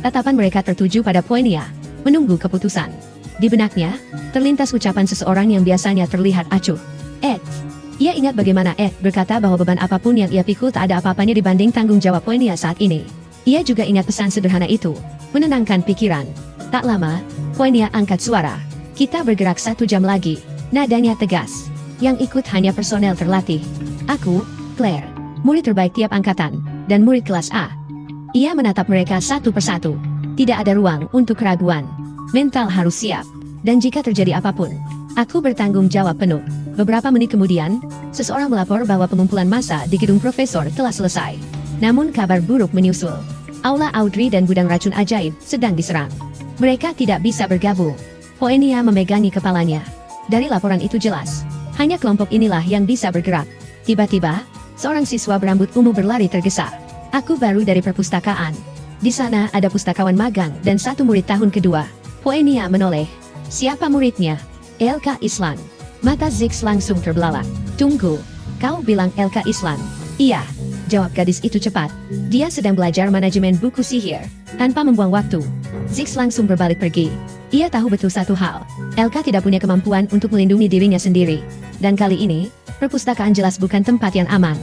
Tatapan mereka tertuju pada Poinia, menunggu keputusan. Di benaknya, terlintas ucapan seseorang yang biasanya terlihat acuh. Ed. Ia ingat bagaimana Ed berkata bahwa beban apapun yang ia pikul tak ada apa-apanya dibanding tanggung jawab Poinia saat ini. Ia juga ingat pesan sederhana itu, menenangkan pikiran. Tak lama, Poinia angkat suara. Kita bergerak 1 jam lagi. Nadanya tegas. Yang ikut hanya personel terlatih. Aku, Claire, murid terbaik tiap angkatan, dan murid kelas A. Ia menatap mereka satu persatu. Tidak ada ruang untuk keraguan. Mental harus siap. Dan jika terjadi apapun, aku bertanggung jawab penuh. Beberapa menit kemudian, seseorang melapor bahwa pengumpulan massa di gedung profesor telah selesai. Namun kabar buruk menyusul. Aula Audrey dan gudang racun ajaib sedang diserang. Mereka tidak bisa bergabung. Poinia memegangi kepalanya. Dari laporan itu jelas, hanya kelompok inilah yang bisa bergerak. Tiba-tiba, seorang siswa berambut ungu berlari tergesa. Aku baru dari perpustakaan. Di sana ada pustakawan magang dan 1 murid tahun kedua. Poinia menoleh. Siapa muridnya? Elka Islan. Mata Ziggs langsung terbelalak. Tunggu, kau bilang Elka Islan? Iya, jawab gadis itu cepat. Dia sedang belajar manajemen buku sihir. Tanpa membuang waktu, Ziggs langsung berbalik pergi. Ia tahu betul satu hal, Elka tidak punya kemampuan untuk melindungi dirinya sendiri. Dan kali ini, perpustakaan jelas bukan tempat yang aman.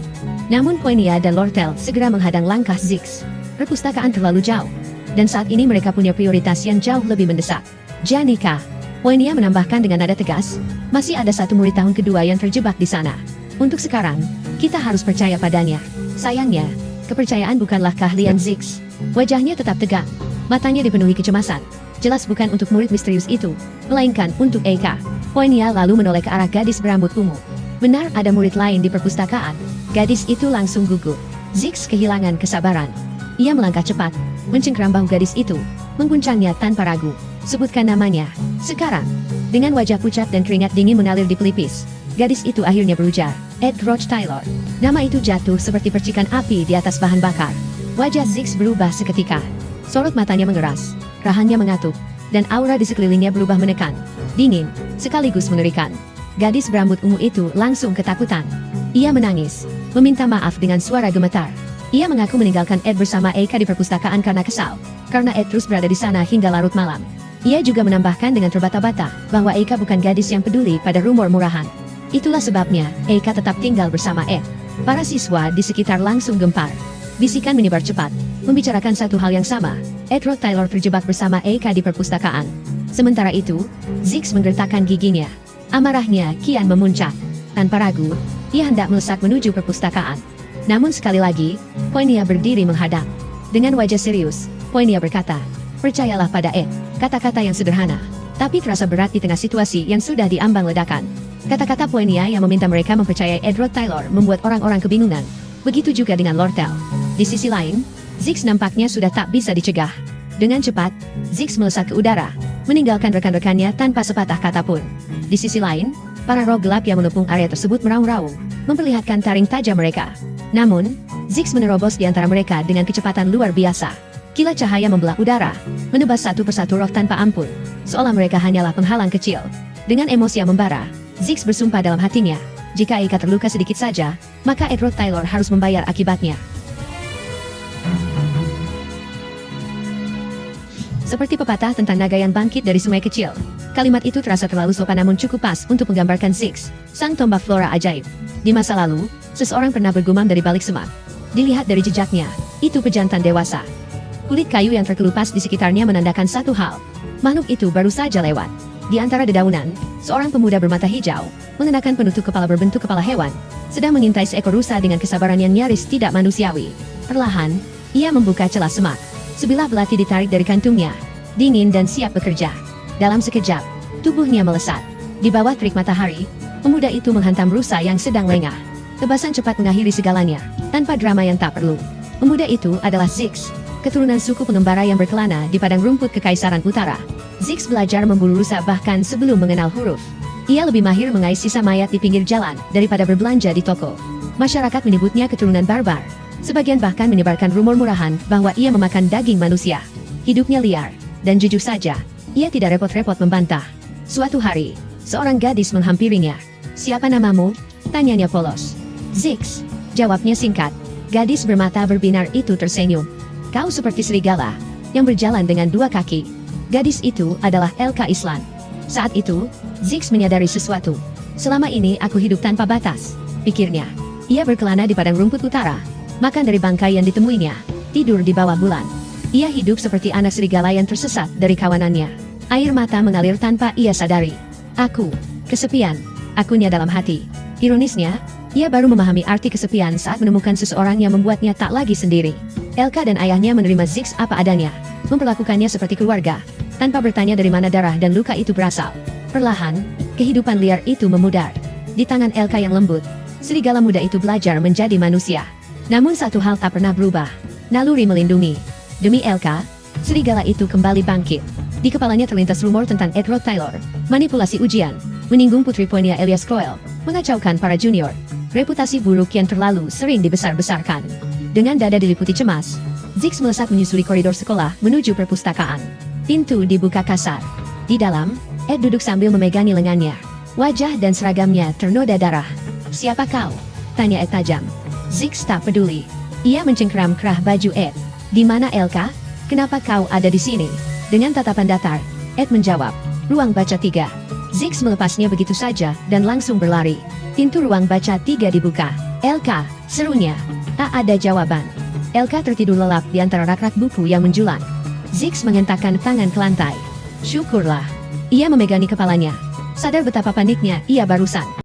Namun Poinia dan Lortel segera menghadang langkah Ziggs. Perpustakaan terlalu jauh. Dan saat ini mereka punya prioritas yang jauh lebih mendesak. Janika. Poinia menambahkan dengan nada tegas, masih ada 1 murid tahun kedua yang terjebak di sana. Untuk sekarang, kita harus percaya padanya. Sayangnya, kepercayaan bukanlah keahlian Ziggs. Wajahnya tetap tegang, matanya dipenuhi kecemasan. Jelas bukan untuk murid misterius itu, melainkan untuk Eika. Poinia lalu menoleh ke arah gadis berambut ungu. Benar ada murid lain di perpustakaan. Gadis itu langsung gugup. Ziggs kehilangan kesabaran. Ia melangkah cepat, mencengkeram bahu gadis itu, mengguncangnya tanpa ragu. Sebutkan namanya, sekarang. Dengan wajah pucat dan keringat dingin mengalir di pelipis, gadis itu akhirnya berujar, Ed Roach Taylor. Nama itu jatuh seperti percikan api di atas bahan bakar. Wajah Ziggs berubah seketika. Sorot matanya mengeras, rahangnya mengatuk, dan aura di sekelilingnya berubah menekan, dingin, sekaligus mengerikan. Gadis berambut ungu itu langsung ketakutan. Ia menangis, meminta maaf dengan suara gemetar. Ia mengaku meninggalkan Ed bersama Eika di perpustakaan karena kesal, karena Ed terus berada di sana hingga larut malam. Ia juga menambahkan dengan terbata-bata bahwa Eika bukan gadis yang peduli pada rumor murahan. Itulah sebabnya Eika tetap tinggal bersama Ed. Para siswa di sekitar langsung gempar. Bisikan menyebar cepat, membicarakan satu hal yang sama. Edward Taylor terjebak bersama Eika di perpustakaan. Sementara itu, Ziggs menggertakkan giginya. Amarahnya kian memuncak. Tanpa ragu, ia hendak melesat menuju perpustakaan. Namun sekali lagi, Poinia berdiri menghadap. Dengan wajah serius, Poinia berkata, percayalah pada Ed. Kata-kata yang sederhana, tapi terasa berat di tengah situasi yang sudah diambang ledakan. Kata-kata Poinia yang meminta mereka mempercayai Edward Taylor membuat orang-orang kebingungan. Begitu juga dengan Lortel. Di sisi lain, Ziggs nampaknya sudah tak bisa dicegah. Dengan cepat, Ziggs melesat ke udara, meninggalkan rekan-rekannya tanpa sepatah kata pun. Di sisi lain, para roh gelap yang menepung area tersebut meraung-raung, memperlihatkan taring tajam mereka. Namun, Ziggs menerobos di antara mereka dengan kecepatan luar biasa. Kilat cahaya membelah udara, menebas satu persatu roh tanpa ampun, seolah mereka hanyalah penghalang kecil. Dengan emosi yang membara, Ziggs bersumpah dalam hatinya, jika Eika terluka sedikit saja, maka Edward Taylor harus membayar akibatnya. Seperti pepatah tentang naga yang bangkit dari sungai kecil, kalimat itu terasa terlalu sopan namun cukup pas untuk menggambarkan Ziggs, sang tombak flora ajaib. Di masa lalu, seseorang pernah bergumam dari balik semak. Dilihat dari jejaknya, itu pejantan dewasa. Kulit kayu yang terkelupas di sekitarnya menandakan satu hal. Makhluk itu baru saja lewat. Di antara dedaunan, seorang pemuda bermata hijau, mengenakan penutup kepala berbentuk kepala hewan, sedang mengintai seekor rusa dengan kesabaran yang nyaris tidak manusiawi. Perlahan, ia membuka celah semak. Sebilah belati ditarik dari kantungnya, dingin dan siap bekerja. Dalam sekejap, tubuhnya melesat. Di bawah terik matahari, pemuda itu menghantam rusa yang sedang lengah. Tebasan cepat mengakhiri segalanya, tanpa drama yang tak perlu. Pemuda itu adalah Ziggs, keturunan suku pengembara yang berkelana di padang rumput Kekaisaran Utara. Ziggs belajar memburu rusa bahkan sebelum mengenal huruf. Ia lebih mahir mengais sisa mayat di pinggir jalan daripada berbelanja di toko. Masyarakat menyebutnya keturunan barbar, Sebagian bahkan menyebarkan rumor murahan bahwa ia memakan daging manusia. Hidupnya liar, dan jujur saja, ia tidak repot-repot membantah. Suatu hari, seorang gadis menghampirinya. "Siapa namamu?" tanyanya polos. "Zix," jawabnya singkat. Gadis bermata berbinar itu tersenyum. "Kau seperti serigala, yang berjalan dengan dua kaki." Gadis itu adalah Elka Islan. Saat itu, Zix menyadari sesuatu. "Selama ini aku hidup tanpa batas," pikirnya. Ia berkelana di padang rumput utara, makan dari bangkai yang ditemuinya, tidur di bawah bulan. Ia hidup seperti anak serigala yang tersesat dari kawanannya. Air mata mengalir tanpa ia sadari. "Aku, kesepian," akunya dalam hati. Ironisnya, ia baru memahami arti kesepian saat menemukan seseorang yang membuatnya tak lagi sendiri. Elka dan ayahnya menerima Zix apa adanya, memperlakukannya seperti keluarga, tanpa bertanya dari mana darah dan luka itu berasal. Perlahan, kehidupan liar itu memudar. Di tangan Elka yang lembut, serigala muda itu belajar menjadi manusia. Namun satu hal tak pernah berubah, naluri melindungi. Demi Elka, serigala itu kembali bangkit. Di kepalanya terlintas rumor tentang Edward Taylor, manipulasi ujian, menyinggung putri Poinia Elias Crowell, mengacaukan para junior, reputasi buruk yang terlalu sering dibesar-besarkan. Dengan dada diliputi cemas, Zix melesat menyusuri koridor sekolah menuju perpustakaan. Pintu dibuka kasar. Di dalam, Ed duduk sambil memegangi lengannya. Wajah dan seragamnya ternoda darah. "Siapa kau?" tanya Ed tajam. Zix tak peduli. Ia mencengkeram kerah baju Ed. "Di mana Elka? Kenapa kau ada di sini?" Dengan tatapan datar, Ed menjawab, "Ruang baca 3. Zix melepasnya begitu saja dan langsung berlari. Pintu ruang baca 3 dibuka. "Elka," serunya. Tak ada jawaban. Elka tertidur lelap di antara rak-rak buku yang menjulang. Zix menghentakkan tangan ke lantai. "Syukurlah." Ia memegangi kepalanya. Sadar betapa paniknya ia barusan.